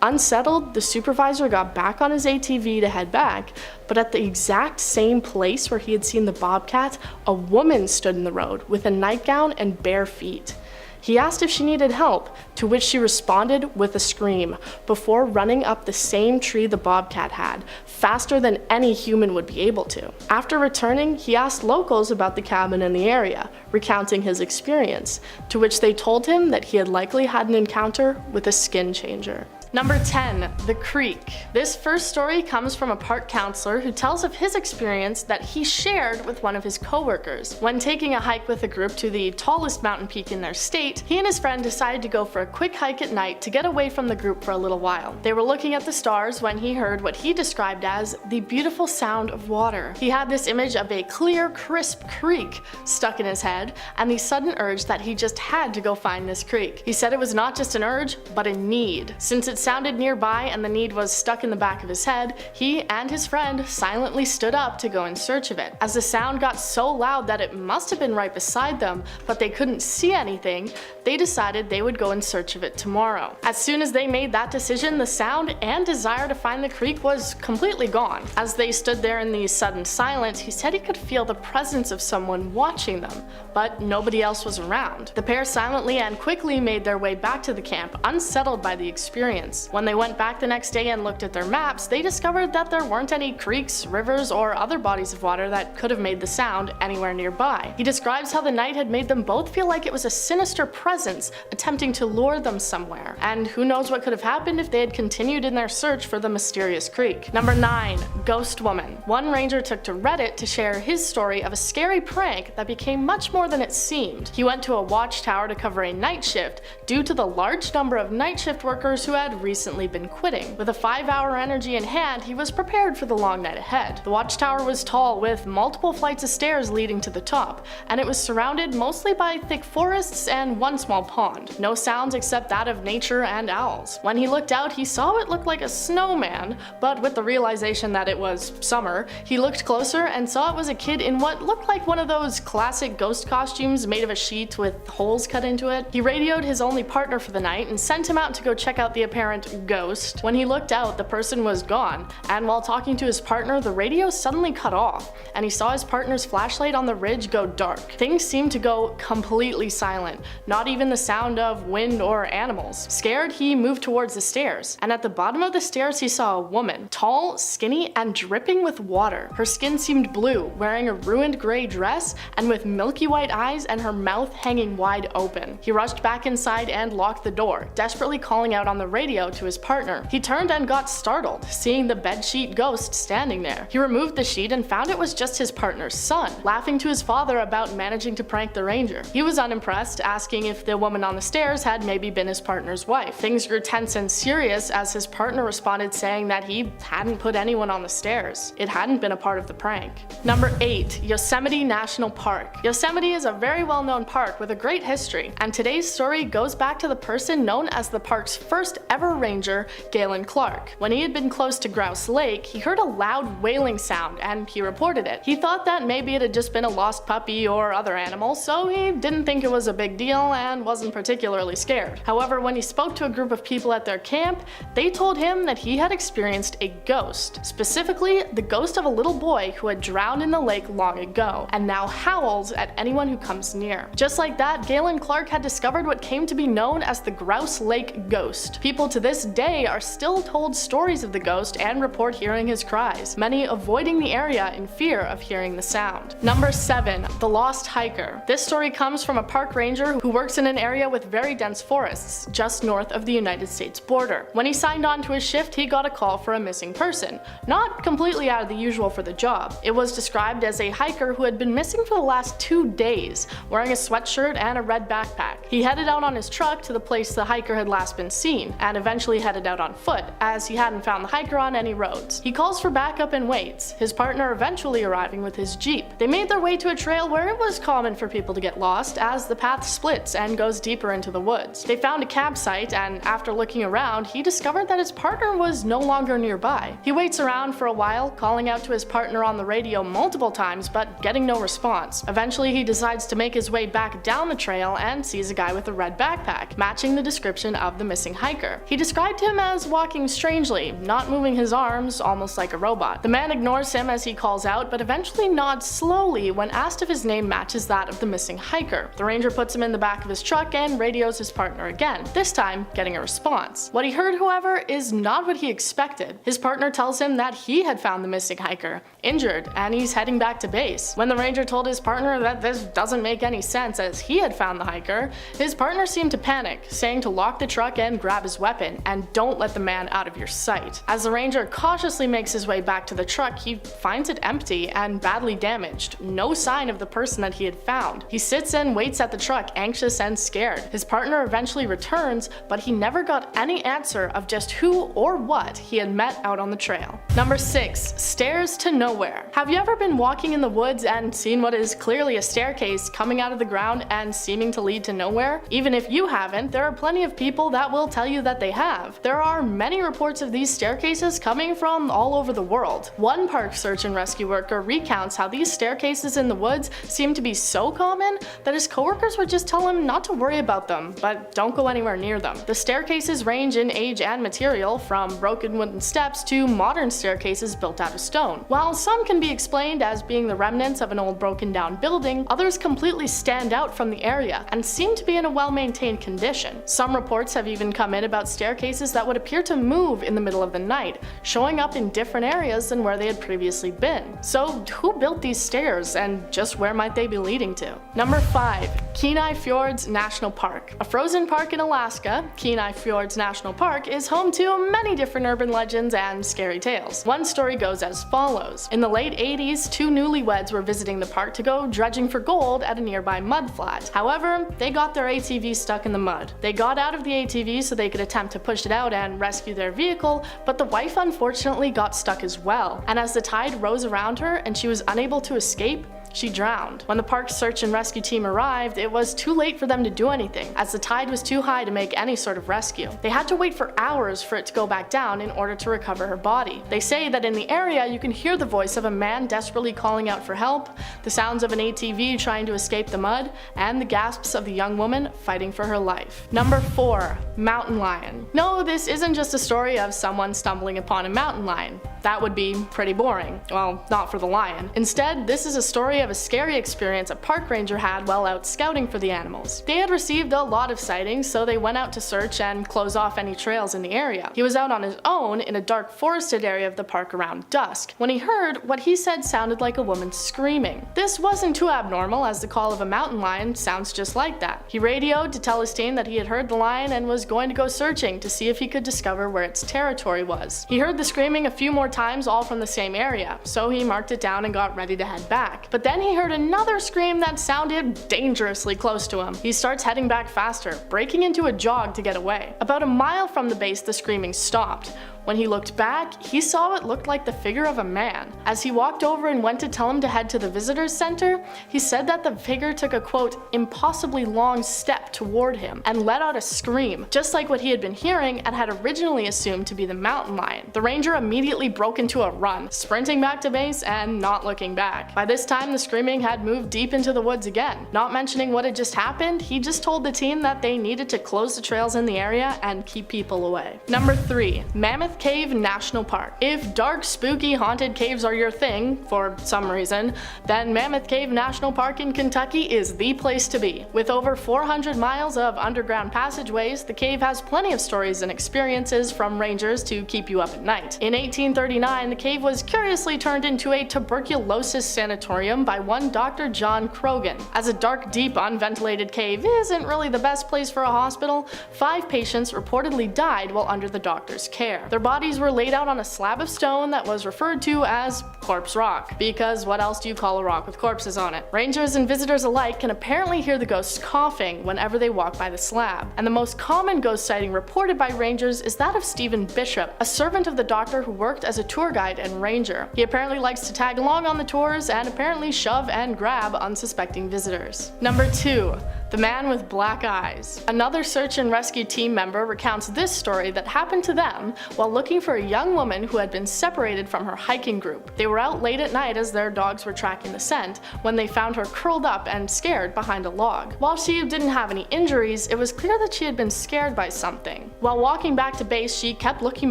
Unsettled, the supervisor got back on his ATV to head back, but at the exact same place where he had seen the bobcat, a woman stood in the road with a nightgown and bare feet. He asked if she needed help, to which she responded with a scream, before running up the same tree the bobcat had, faster than any human would be able to. After returning, he asked locals about the cabin in the area, recounting his experience, to which they told him that he had likely had an encounter with a skin changer. Number 10. The Creek. This first story comes from a park counselor who tells of his experience that he shared with one of his coworkers. When taking a hike with a group to the tallest mountain peak in their state, he and his friend decided to go for a quick hike at night to get away from the group for a little while. They were looking at the stars when he heard what he described as the beautiful sound of water. He had this image of a clear, crisp creek stuck in his head, and the sudden urge that he just had to go find this creek. He said it was not just an urge, but a need, since it sounded nearby and the need was stuck in the back of his head, he and his friend silently stood up to go in search of it. As the sound got so loud that it must have been right beside them, but they couldn't see anything, they decided they would go in search of it tomorrow. As soon as they made that decision, the sound and desire to find the creek was completely gone. As they stood there in the sudden silence, he said he could feel the presence of someone watching them, but nobody else was around. The pair silently and quickly made their way back to the camp, unsettled by the experience. When they went back the next day and looked at their maps, they discovered that there weren't any creeks, rivers, or other bodies of water that could have made the sound anywhere nearby. He describes how the night had made them both feel like it was a sinister presence attempting to lure them somewhere, and who knows what could have happened if they had continued in their search for the mysterious creek. Number 9. Ghost Woman. One ranger took to Reddit to share his story of a scary prank that became much more than it seemed. He went to a watchtower to cover a night shift due to the large number of night shift workers who had recently been quitting. With a 5-hour energy in hand, he was prepared for the long night ahead. The watchtower was tall with multiple flights of stairs leading to the top, and it was surrounded mostly by thick forests and one small pond. No sounds except that of nature and owls. When he looked out, he saw what looked like a snowman, but with the realization that it was summer, he looked closer and saw it was a kid in what looked like one of those classic ghost costumes made of a sheet with holes cut into it. He radioed his only partner for the night and sent him out to go check out the apparent ghost. When he looked out, the person was gone, and while talking to his partner, the radio suddenly cut off, and he saw his partner's flashlight on the ridge go dark. Things seemed to go completely silent, not even the sound of wind or animals. Scared, he moved towards the stairs, and at the bottom of the stairs he saw a woman, tall, skinny, and dripping with water. Her skin seemed blue, wearing a ruined gray dress, and with milky white eyes and her mouth hanging wide open. He rushed back inside and locked the door, desperately calling out on the radio to his partner. He turned and got startled, seeing the bedsheet ghost standing there. He removed the sheet and found it was just his partner's son, laughing to his father about managing to prank the ranger. He was unimpressed, asking if the woman on the stairs had maybe been his partner's wife. Things grew tense and serious as his partner responded saying that he hadn't put anyone on the stairs. It hadn't been a part of the prank. Number 8. Yosemite National Park. Yosemite is a very well-known park with a great history, and today's story goes back to the person known as the park's first ever ranger, Galen Clark. When he had been close to Grouse Lake, he heard a loud wailing sound and he reported it. He thought that maybe it had just been a lost puppy or other animal, so he didn't think it was a big deal and wasn't particularly scared. However, when he spoke to a group of people at their camp, they told him that he had experienced a ghost, specifically the ghost of a little boy who had drowned in the lake long ago and now howls at anyone who comes near. Just like that, Galen Clark had discovered what came to be known as the Grouse Lake Ghost. People to this day are still told stories of the ghost and report hearing his cries, many avoiding the area in fear of hearing the sound. Number 7. The Lost Hiker. This story comes from a park ranger who works in an area with very dense forests, just north of the United States border. When he signed on to his shift, he got a call for a missing person, not completely out of the usual for the job. It was described as a hiker who had been missing for the last 2 days, wearing a sweatshirt and a red backpack. He headed out on his truck to the place the hiker had last been seen, and eventually headed out on foot, as he hadn't found the hiker on any roads. He calls for backup and waits, his partner eventually arriving with his Jeep. They made their way to a trail where it was common for people to get lost, as the path splits and goes deeper into the woods. They found a campsite, and after looking around, he discovered that his partner was no longer nearby. He waits around for a while, calling out to his partner on the radio multiple times, but getting no response. Eventually, he decides to make his way back down the trail and sees a guy with a red backpack, matching the description of the missing hiker. He described him as walking strangely, not moving his arms, almost like a robot. The man ignores him as he calls out, but eventually nods slowly when asked if his name matches that of the missing hiker. The ranger puts him in the back of his truck and radios his partner again, this time getting a response. What he heard, however, is not what he expected. His partner tells him that he had found the missing hiker, injured, and he's heading back to base. When the ranger told his partner that this doesn't make any sense as he had found the hiker, his partner seemed to panic, saying to lock the truck and grab his weapon, and don't let the man out of your sight. As the ranger cautiously makes his way back to the truck, he finds it empty and badly damaged, no sign of the person that he had found. He sits and waits at the truck, anxious and scared. His partner eventually returns, but he never got any answer of just who or what he had met out on the trail. Number 6. Stairs to nowhere. Have you ever been walking in the woods and seen what is clearly a staircase coming out of the ground and seeming to lead to nowhere? Even if you haven't, there are plenty of people that will tell you that they they have. There are many reports of these staircases coming from all over the world. One park search and rescue worker recounts how these staircases in the woods seem to be so common that his coworkers would just tell him not to worry about them, but don't go anywhere near them. The staircases range in age and material, from broken wooden steps to modern staircases built out of stone. While some can be explained as being the remnants of an old broken down building, others completely stand out from the area and seem to be in a well-maintained condition. Some reports have even come in about staircases that would appear to move in the middle of the night, showing up in different areas than where they had previously been. So who built these stairs, and just where might they be leading to? Number 5. Kenai Fjords National Park. A frozen park in Alaska, Kenai Fjords National Park is home to many different urban legends and scary tales. One story goes as follows. In the late 80s, two newlyweds were visiting the park to go dredging for gold at a nearby mudflat. However, they got their ATV stuck in the mud. They got out of the ATV so they could attempt to push it out and rescue their vehicle, but the wife unfortunately got stuck as well, and as the tide rose around her and she was unable to escape, she drowned. When the park's search and rescue team arrived, it was too late for them to do anything, as the tide was too high to make any sort of rescue. They had to wait for hours for it to go back down in order to recover her body. They say that in the area you can hear the voice of a man desperately calling out for help, the sounds of an ATV trying to escape the mud, and the gasps of the young woman fighting for her life. Number 4. Mountain lion. No, this isn't just a story of someone stumbling upon a mountain lion. That would be pretty boring. Well, not for the lion. Instead, this is a story of a scary experience a park ranger had while out scouting for the animals. They had received a lot of sightings, so they went out to search and close off any trails in the area. He was out on his own in a dark forested area of the park around dusk, when he heard what he said sounded like a woman screaming. This wasn't too abnormal, as the call of a mountain lion sounds just like that. He radioed to tell his team that he had heard the lion and was going to go searching to see if he could discover where its territory was. He heard the screaming a few more times, all from the same area, so he marked it down and got ready to head back. But then he heard another scream that sounded dangerously close to him. He starts heading back faster, breaking into a jog to get away. About a mile from the base, the screaming stopped. When he looked back, he saw what looked like the figure of a man. As he walked over and went to tell him to head to the visitors center, he said that the figure took a quote, impossibly long step toward him and let out a scream, just like what he had been hearing and had originally assumed to be the mountain lion. The ranger immediately broke into a run, sprinting back to base and not looking back. By this time, the screaming had moved deep into the woods again. Not mentioning what had just happened, he just told the team that they needed to close the trails in the area and keep people away. Number 3. Mammoth Cave National Park. If dark, spooky, haunted caves are your thing, for some reason, then Mammoth Cave National Park in Kentucky is the place to be. With over 400 miles of underground passageways, the cave has plenty of stories and experiences from rangers to keep you up at night. In 1839, the cave was curiously turned into a tuberculosis sanatorium by one Dr. John Croghan. As a dark, deep, unventilated cave isn't really the best place for a hospital, 5 patients reportedly died while under the doctor's care. Their bodies were laid out on a slab of stone that was referred to as Corpse Rock, because what else do you call a rock with corpses on it? Rangers and visitors alike can apparently hear the ghosts coughing whenever they walk by the slab, and the most common ghost sighting reported by rangers is that of Stephen Bishop, a servant of the doctor who worked as a tour guide and ranger. He apparently likes to tag along on the tours and apparently shove and grab unsuspecting visitors. Number 2. The Man with Black Eyes. Another search and rescue team member recounts this story that happened to them while looking for a young woman who had been separated from her hiking group. They were out late at night as their dogs were tracking the scent when they found her curled up and scared behind a log. While she didn't have any injuries, it was clear that she had been scared by something. While walking back to base, she kept looking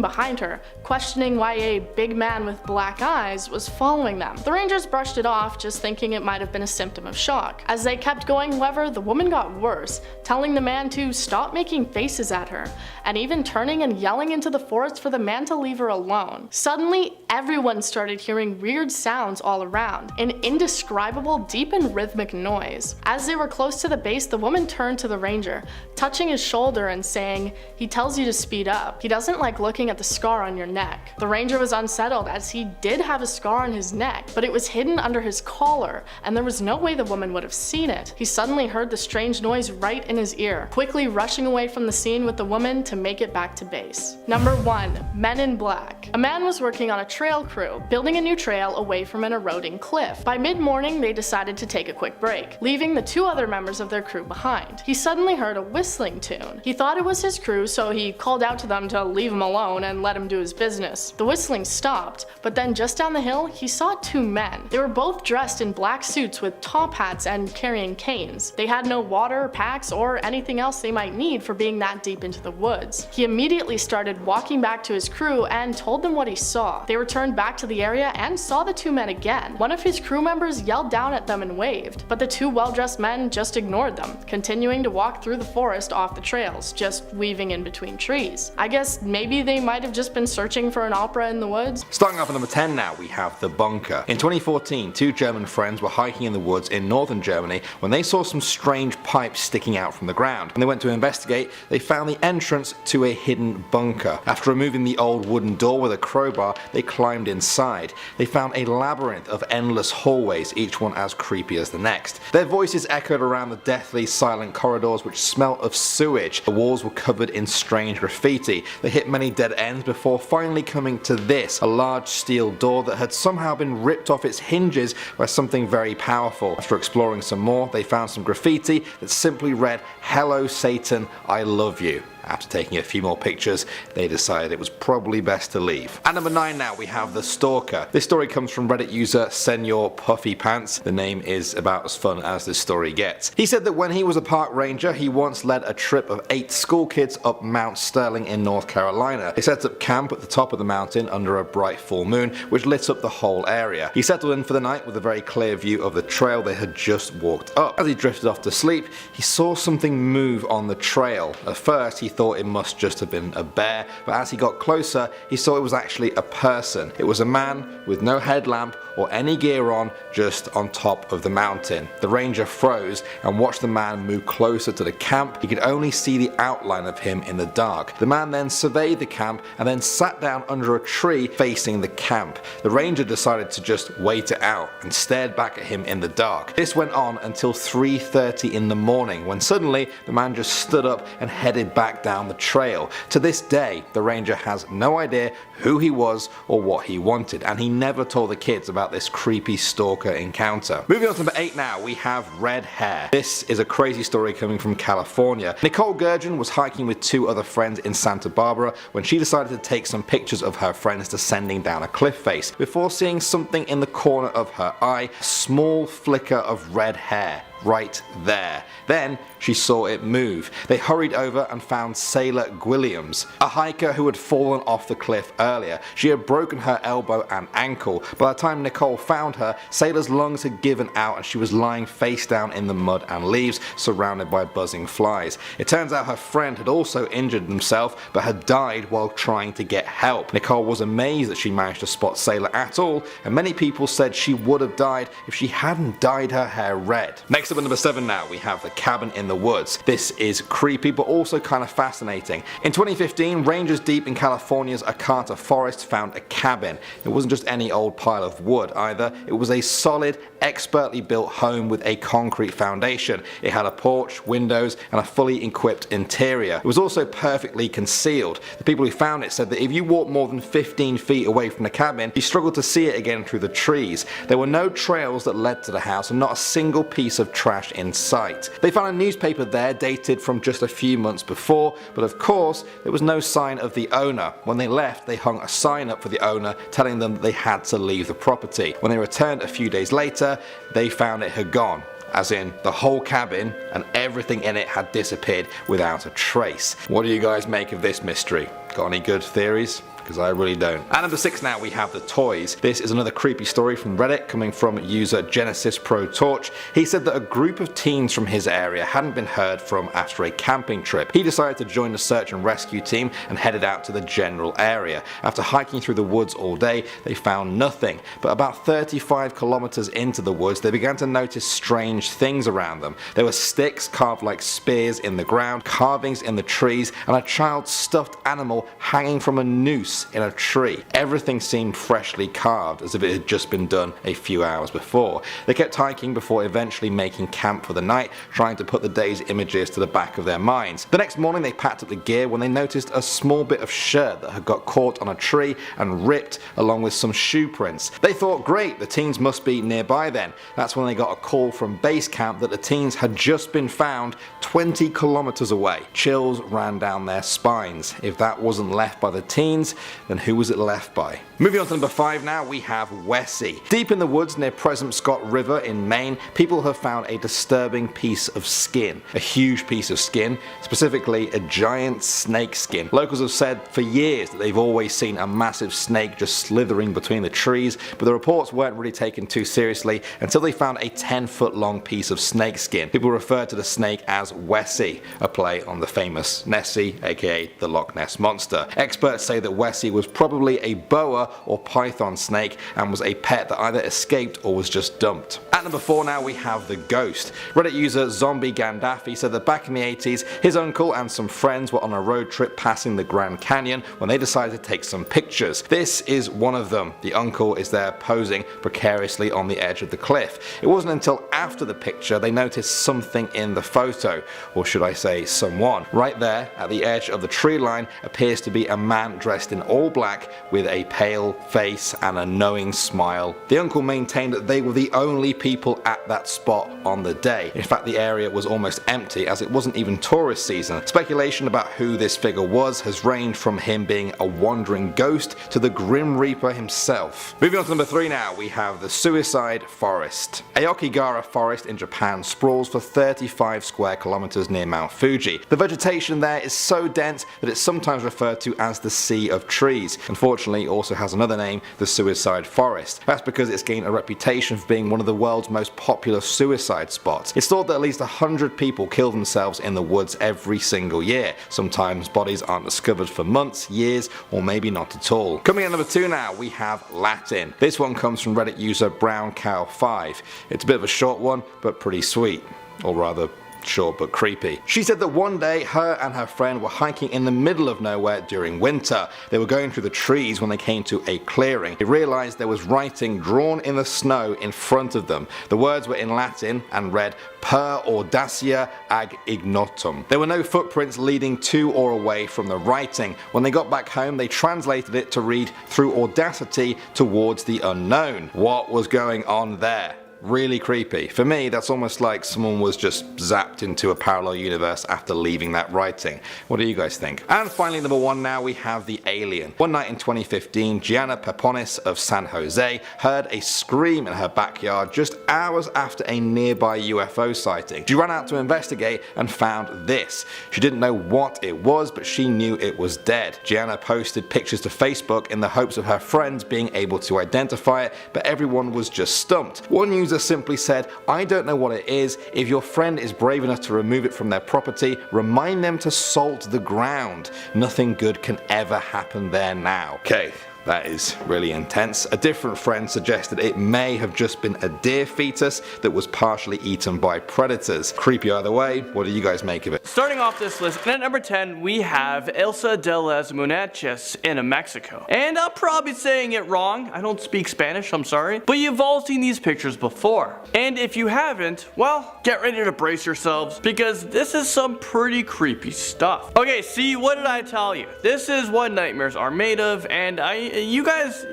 behind her, questioning why a big man with black eyes was following them. The rangers brushed it off, just thinking it might have been a symptom of shock. As they kept going, however, the woman got worse, telling the man to stop making faces at her, and even turning and yelling into the forest for the man to leave her alone. Suddenly, everyone started hearing weird sounds all around, an indescribable, deep and rhythmic noise. As they were close to the base, the woman turned to the ranger, touching his shoulder and saying, "He tells you to speed up. He doesn't like looking at the scar on your neck." The ranger was unsettled, as he did have a scar on his neck, but it was hidden under his collar, and there was no way the woman would have seen it. He suddenly heard the strange noise right in his ear, quickly rushing away from the scene with the woman to make it back to base. Number 1. Men in Black. A man was working on a trail crew, building a new trail away from an eroding cliff. By mid-morning, they decided to take a quick break, leaving the 2 other members of their crew behind. He suddenly heard a whistle whistling tune. He thought it was his crew, so he called out to them to leave him alone and let him do his business. The whistling stopped, but then just down the hill, he saw two men. They were both dressed in black suits with top hats and carrying canes. They had no water, packs, or anything else they might need for being that deep into the woods. He immediately started walking back to his crew and told them what he saw. They returned back to the area and saw the two men again. One of his crew members yelled down at them and waved, but the two well-dressed men just ignored them, continuing to walk through the forest off the trails, just weaving in between trees. I guess maybe they might have just been searching for an opera in the woods. Starting off at number 10 now, we have the bunker. In 2014, two German friends were hiking in the woods in northern Germany when they saw some strange pipes sticking out from the ground. When they went to investigate, they found the entrance to a hidden bunker. After removing the old wooden door with a crowbar, they climbed inside. They found a labyrinth of endless hallways, each one as creepy as the next. Their voices echoed around the deathly silent corridors which smelt of sewage. The walls were covered in strange graffiti. They hit many dead ends before finally coming to this, a large steel door that had somehow been ripped off its hinges by something very powerful. After exploring some more, they found some graffiti that simply read, "Hello Satan, I love you." After taking a few more pictures, they decided it was probably best to leave. At number 9 now, we have the Stalker. This story comes from Reddit user Senor Puffy Pants. The name is about as fun as this story gets. He said that when he was a park ranger, he once led a trip of 8 school kids up Mount Sterling in North Carolina. They set up camp at the top of the mountain under a bright full moon, which lit up the whole area. He settled in for the night with a very clear view of the trail they had just walked up. As he drifted off to sleep, he saw something move on the trail. At first, he thought it must just have been a bear, but as he got closer, he saw it was actually a person. It was a man with no headlamp or any gear on, just on top of the mountain. The ranger froze and watched the man move closer to the camp. He could only see the outline of him in the dark. The man then surveyed the camp and then sat down under a tree facing the camp. The ranger decided to just wait it out and stared back at him in the dark. This went on until 3:30 in the morning, when suddenly the man just stood up and headed back down the trail. To this day, the ranger has no idea who he was or what he wanted, and he never told the kids about this creepy stalker encounter. Moving on to number 8 now, we have red hair. This is a crazy story coming from California. Nicole Gurgeon was hiking with 2 other friends in Santa Barbara when she decided to take some pictures of her friends descending down a cliff face before seeing something in the corner of her eye, a small flicker of red hair right there. Then she saw it move. They hurried over and found Sailor Gwilliams, a hiker who had fallen off the cliff earlier. She had broken her elbow and ankle. By the time Nicole found her, Sailor's lungs had given out and she was lying face down in the mud and leaves, surrounded by buzzing flies. It turns out her friend had also injured himself but had died while trying to get help. Nicole was amazed that she managed to spot Sailor at all, and many people said she would have died if she hadn't dyed her hair red. Next up at number 7 now, we have the cabin in the woods. This is creepy but also kind of fascinating. In 2015, rangers deep in California's Acarta forest found a cabin. It wasn't just any old pile of wood either, it was a solid, expertly built home with a concrete foundation. It had a porch, windows, and a fully equipped interior. It was also perfectly concealed. The people who found it said that if you walked more than 15 feet away from the cabin, you struggled to see it again through the trees. There were no trails that led to the house and not a single piece of trash in sight. They found a newspaper there dated from just a few months before, but of course there was no sign of the owner. When they left, they hung a sign up for the owner telling them that they had to leave the property. When they returned a few days later, they found it had gone. As in, the whole cabin and everything in it had disappeared without a trace. What do you guys make of this mystery? Got any good theories? Because I really don't. At number 6 now, we have the toys. This is another creepy story from Reddit coming from user Genesis Pro Torch. He said that a group of teens from his area hadn't been heard from after a camping trip. He decided to join the search and rescue team and headed out to the general area. After hiking through the woods all day, they found nothing. But about 35 kilometers into the woods, they began to notice strange things around them. There were sticks carved like spears in the ground, carvings in the trees, and a child's stuffed animal hanging from a noose moose in a tree. Everything seemed freshly carved, as if it had just been done a few hours before. They kept hiking before eventually making camp for the night, trying to put the day's images to the back of their minds. The next morning they packed up the gear when they noticed a small bit of shirt that had got caught on a tree and ripped, along with some shoe prints. They thought, great, the teens must be nearby then. That's when they got a call from base camp that the teens had just been found 20 kilometers away. Chills ran down their spines. If that wasn't left by the teens, then who was it left by? Moving on to number 5 now, we have Wessie. Deep in the woods near Prescott River in Maine, people have found a disturbing piece of skin. A huge piece of skin, specifically a giant snake skin. Locals have said for years that they've always seen a massive snake just slithering between the trees, but the reports weren't really taken too seriously until they found a 10-foot long piece of snake skin. People referred to the snake as Wessie, a play on the famous Nessie, aka the Loch Ness Monster. Experts say that Wessie was probably a boa or python snake and was a pet that either escaped or was just dumped. At number 4 now we have the ghost. Reddit user Zombie Gandafi said that back in the 80s, his uncle and some friends were on a road trip passing the Grand Canyon when they decided to take some pictures. This is one of them. The uncle is there posing precariously on the edge of the cliff. It wasn't until after the picture they noticed something in the photo, or should I say someone. Right there at the edge of the tree line appears to be a man dressed in all black with a pale face and a knowing smile. The uncle maintained that they were the only people at that spot on the day. In fact, the area was almost empty as it wasn't even tourist season. Speculation about who this figure was has ranged from him being a wandering ghost to the Grim Reaper himself. Moving on to number 3 now, we have the Suicide Forest. Aokigahara Forest in Japan sprawls for 35 square kilometers near Mount Fuji. The vegetation there is so dense that it's sometimes referred to as the Sea of Trees. Unfortunately, it also has another name, the Suicide Forest. That's because it's gained a reputation for being one of the world's most popular suicide spots. It's thought that at least 100 people kill themselves in the woods every single year. Sometimes bodies aren't discovered for months, years, or maybe not at all. Coming at number 2 now, we have Latin. This one comes from Reddit user BrownCow5. It's a bit of a short one, but pretty sweet. Or rather, short but creepy. She said that one day her and her friend were hiking in the middle of nowhere during winter. They were going through the trees when they came to a clearing. They realized there was writing drawn in the snow in front of them. The words were in Latin and read per audacia ag ignotum. There were no footprints leading to or away from the writing. When they got back home they translated it to read through audacity towards the unknown. What was going on there? Really creepy. For me, that's almost like someone was just zapped into a parallel universe after leaving that writing. What do you guys think? And finally, number 1 now, we have the alien. One night in 2015, Gianna Peponis of San Jose heard a scream in her backyard just hours after a nearby UFO sighting. She ran out to investigate and found this. She didn't know what it was, but she knew it was dead. Gianna posted pictures to Facebook in the hopes of her friends being able to identify it, but everyone was just stumped. One user simply said, "I don't know what it is. If your friend is brave enough to remove it from their property, remind them to salt the ground. Nothing good can ever happen there now." Okay. That is really intense. A different friend suggested it may have just been a deer fetus that was partially eaten by predators. Creepy either way. What do you guys make of it? Starting off this list, at number 10 we have Ilsa de las Muneches in Mexico. And I'm probably saying it wrong. I don't speak Spanish, I'm sorry. But you've all seen these pictures before. And if you haven't, well, get ready to brace yourselves because this is some pretty creepy stuff. Okay, see, what did I tell you? This is what nightmares are made of, and you guys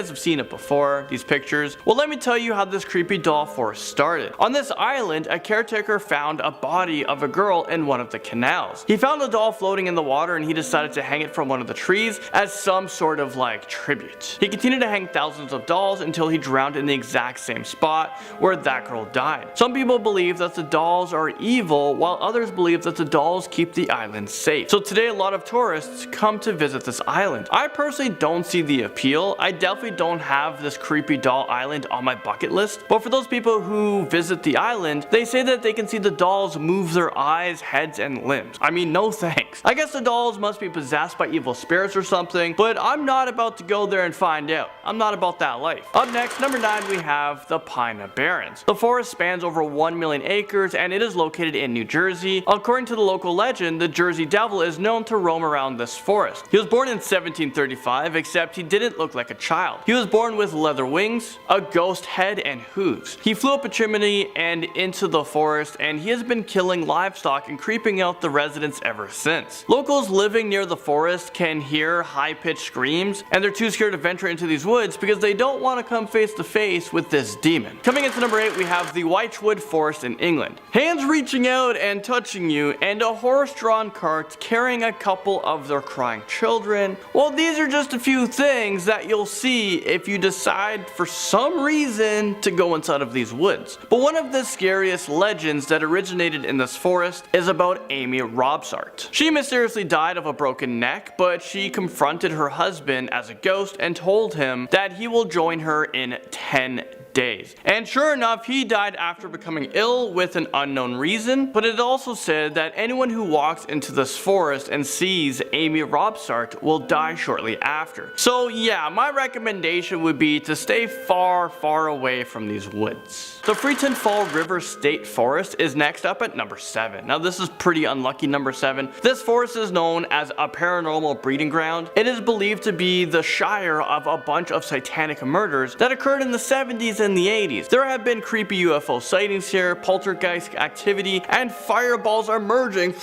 have seen it before, these pictures. Well, let me tell you how this creepy doll forest started. On this island, a caretaker found a body of a girl in one of the canals. He found the doll floating in the water and he decided to hang it from one of the trees as some sort of like tribute. He continued to hang thousands of dolls until he drowned in the exact same spot where that girl died. Some people believe that the dolls are evil, while others believe that the dolls keep the island safe. So today a lot of tourists come to visit this island. I personally don't see the appeal. I definitely don't have this creepy doll island on my bucket list, but for those people who visit the island, they say that they can see the dolls move their eyes, heads, and limbs. I mean, no thanks. I guess the dolls must be possessed by evil spirits or something, but I'm not about to go there and find out. I'm not about that life. Up next, number 9, we have the Pine Barrens. The forest spans over 1 million acres and it is located in New Jersey. According to the local legend, the Jersey Devil is known to roam around this forest. He was born in 1735, except he didn't look like a child. He was born with leather wings, a ghost head, and hooves. He flew up a chimney and into the forest, and he has been killing livestock and creeping out the residents ever since. Locals living near the forest can hear high-pitched screams, and they're too scared to venture into these woods because they don't want to come face to face with this demon. Coming into number 8, we have the Wychwood Forest in England. Hands reaching out and touching you, and a horse-drawn cart carrying a couple of their crying children. Well, these are just a few things that you'll see if you decide for some reason to go inside of these woods. But one of the scariest legends that originated in this forest is about Amy Robsart. She mysteriously died of a broken neck, but she confronted her husband as a ghost and told him that he will join her in 10 days. And sure enough, he died after becoming ill with an unknown reason, but it also said that anyone who walks into this forest and sees Amy Robsart will die shortly after. So yeah, my recommendation would be to stay far, far away from these woods. The Freeton Fall River State Forest is next up at number 7. Now this is pretty unlucky, number 7. This forest is known as a paranormal breeding ground. It is believed to be the shire of a bunch of satanic murders that occurred in the 70s and the 80s. There have been creepy UFO sightings here, poltergeist activity, and fireballs are emerging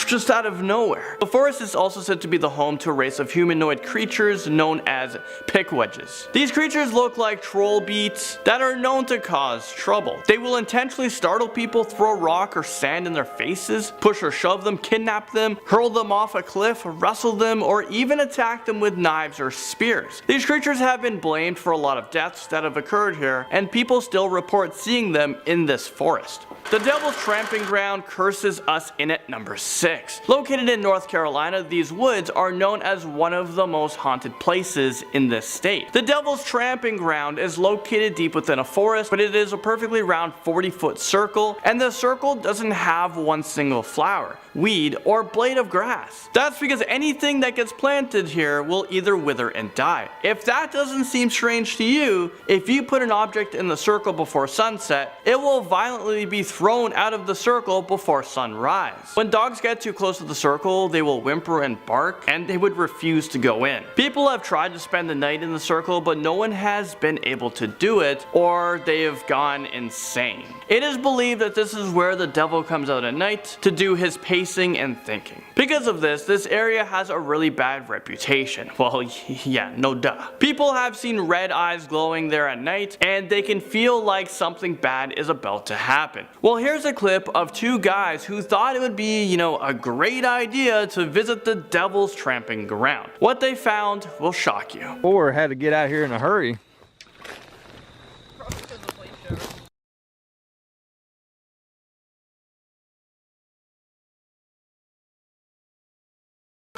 just out of nowhere. The forest is also said to be the home to a race of humanoid creatures known as pickwedges. These creatures look like troll beats that are known to cause trouble. They will intentionally startle people, throw rock or sand in their faces, push or shove them, kidnap them, hurl them off a cliff, wrestle them, or even attack them with knives or spears. These creatures have been blamed for a lot of deaths that have occurred here, and people still report seeing them in this forest. The Devil's Tramping Ground curses us in at number 6. Located in North Carolina, these woods are known as one of the most haunted places in this state. The Devil's Tramping Ground is located deep within a forest, but it is a perfectly round 40-foot circle, and the circle doesn't have one single flower, weed, or blade of grass. That's because anything that gets planted here will either wither and die. If that doesn't seem strange to you, if you put an object in the circle before sunset, it will violently be thrown out of the circle before sunrise. When dogs get too close to the circle, they will whimper and bark, and they would refuse to go in. People have tried to spend the night in the circle, but no one has been able to do it, or they have gone insane. It is believed that this is where the devil comes out at night to do his pacing and thinking. Because of this area has a really bad reputation. Well, yeah, no duh. People have seen red eyes glowing there at night, and they can feel like something bad is about to happen. Well, here's a clip of two guys who thought it would be, a great idea to visit the Devil's Tramping Ground. What they found will shock you. Or had to get out here in a hurry.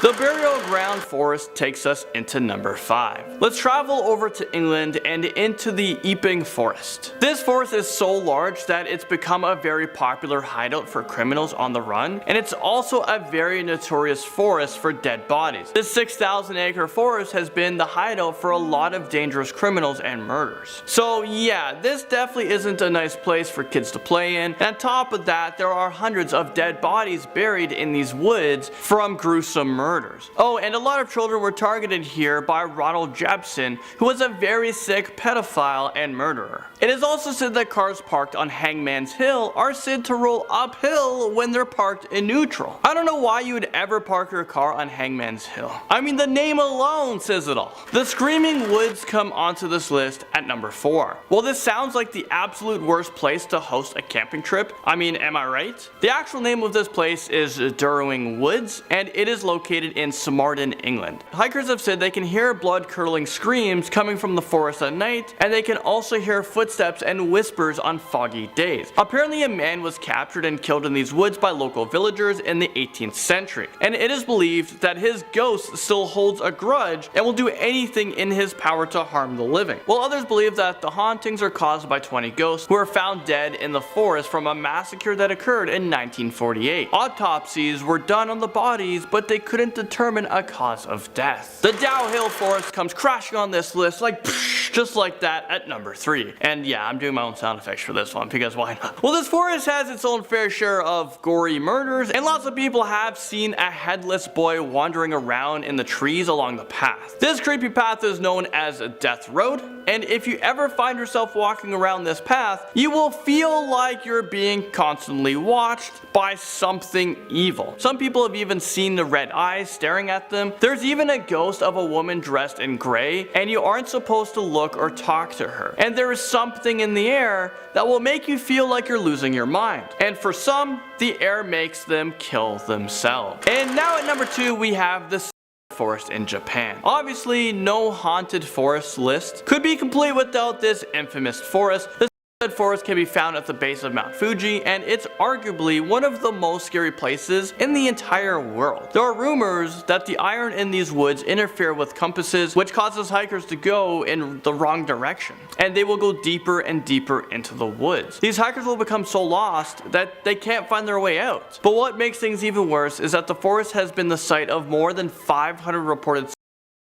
The Burial Ground Forest takes us into number 5. Let's travel over to England and into the Epping Forest. This forest is so large that it's become a very popular hideout for criminals on the run, and it's also a very notorious forest for dead bodies. This 6,000-acre forest has been the hideout for a lot of dangerous criminals and murders. So yeah, this definitely isn't a nice place for kids to play in, and on top of that, there are hundreds of dead bodies buried in these woods from gruesome murders. Oh, and a lot of children were targeted here by Ronald Jepson, who was a very sick pedophile and murderer. It is also said that cars parked on Hangman's Hill are said to roll uphill when they're parked in neutral. I don't know why you would ever park your car on Hangman's Hill. I mean, the name alone says it all. The Screaming Woods come onto this list at number 4. Well, this sounds like the absolute worst place to host a camping trip. I mean, am I right? The actual name of this place is Derwing Woods, and it is located located in Somerton, England. Hikers have said they can hear blood-curdling screams coming from the forest at night, and they can also hear footsteps and whispers on foggy days. Apparently a man was captured and killed in these woods by local villagers in the 18th century, and it is believed that his ghost still holds a grudge and will do anything in his power to harm the living, while others believe that the hauntings are caused by 20 ghosts who were found dead in the forest from a massacre that occurred in 1948. Autopsies were done on the bodies, but they couldn't determine a cause of death. The Dow Hill Forest comes crashing on this list like just like that at number 3. And yeah, I'm doing my own sound effects for this one because why not? Well, this forest has its own fair share of gory murders, and lots of people have seen a headless boy wandering around in the trees along the path. This creepy path is known as Death Road, and if you ever find yourself walking around this path, you will feel like you're being constantly watched by something evil. Some people have even seen the red eyes staring at them. There's even a ghost of a woman dressed in gray, and you aren't supposed to look or talk to her. And there is something in the air that will make you feel like you're losing your mind. And for some, the air makes them kill themselves. And now at number 2, we have the forest in Japan. Obviously, no haunted forest list could be complete without this infamous forest. This forest can be found at the base of Mount Fuji, and it's arguably one of the most scary places in the entire world. There are rumors that the iron in these woods interfere with compasses, which causes hikers to go in the wrong direction, and they will go deeper and deeper into the woods. These hikers will become so lost that they can't find their way out. But what makes things even worse is that the forest has been the site of more than 500 reported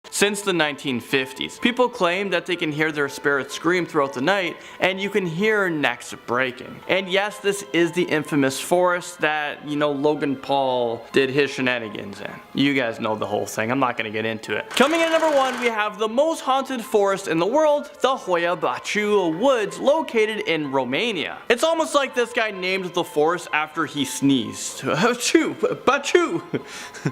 since the 1950s. People claim that they can hear their spirits scream throughout the night, and you can hear necks breaking. And yes, this is the infamous forest that, Logan Paul did his shenanigans in. You guys know the whole thing, I'm not gonna get into it. Coming in at number 1, we have the most haunted forest in the world, the Hoia Baciu Woods, located in Romania. It's almost like this guy named the forest after he sneezed. Baciu.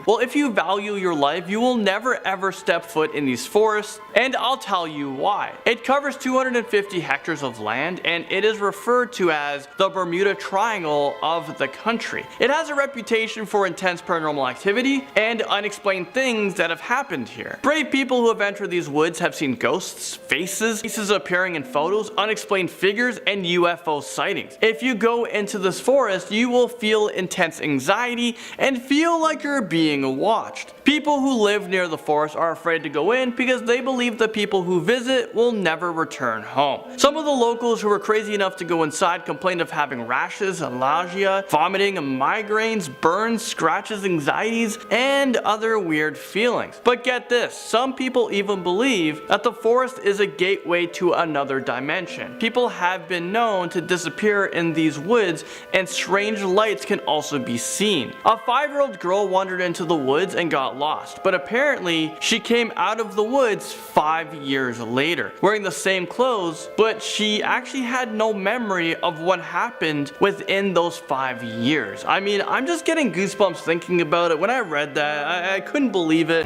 Well, if you value your life, you will never ever step foot in these forests, and I'll tell you why. It covers 250 hectares of land, and it is referred to as the Bermuda Triangle of the country. It has a reputation for intense paranormal activity and unexplained things that have happened here. Brave people who have entered these woods have seen ghosts, faces appearing in photos, unexplained figures, and UFO sightings. If you go into this forest, you will feel intense anxiety and feel like you're being watched. People who live near the forest are afraid to go in because they believe the people who visit will never return home. Some of the locals who were crazy enough to go inside complained of having rashes, nausea, vomiting, migraines, burns, scratches, anxieties, and other weird feelings. But get this, some people even believe that the forest is a gateway to another dimension. People have been known to disappear in these woods, and strange lights can also be seen. A 5-year-old girl wandered into the woods and got lost, but apparently she came out of the woods 5 years later, wearing the same clothes, but she actually had no memory of what happened within those 5 years. I mean, I'm just getting goosebumps thinking about it. When I read that, I couldn't believe it.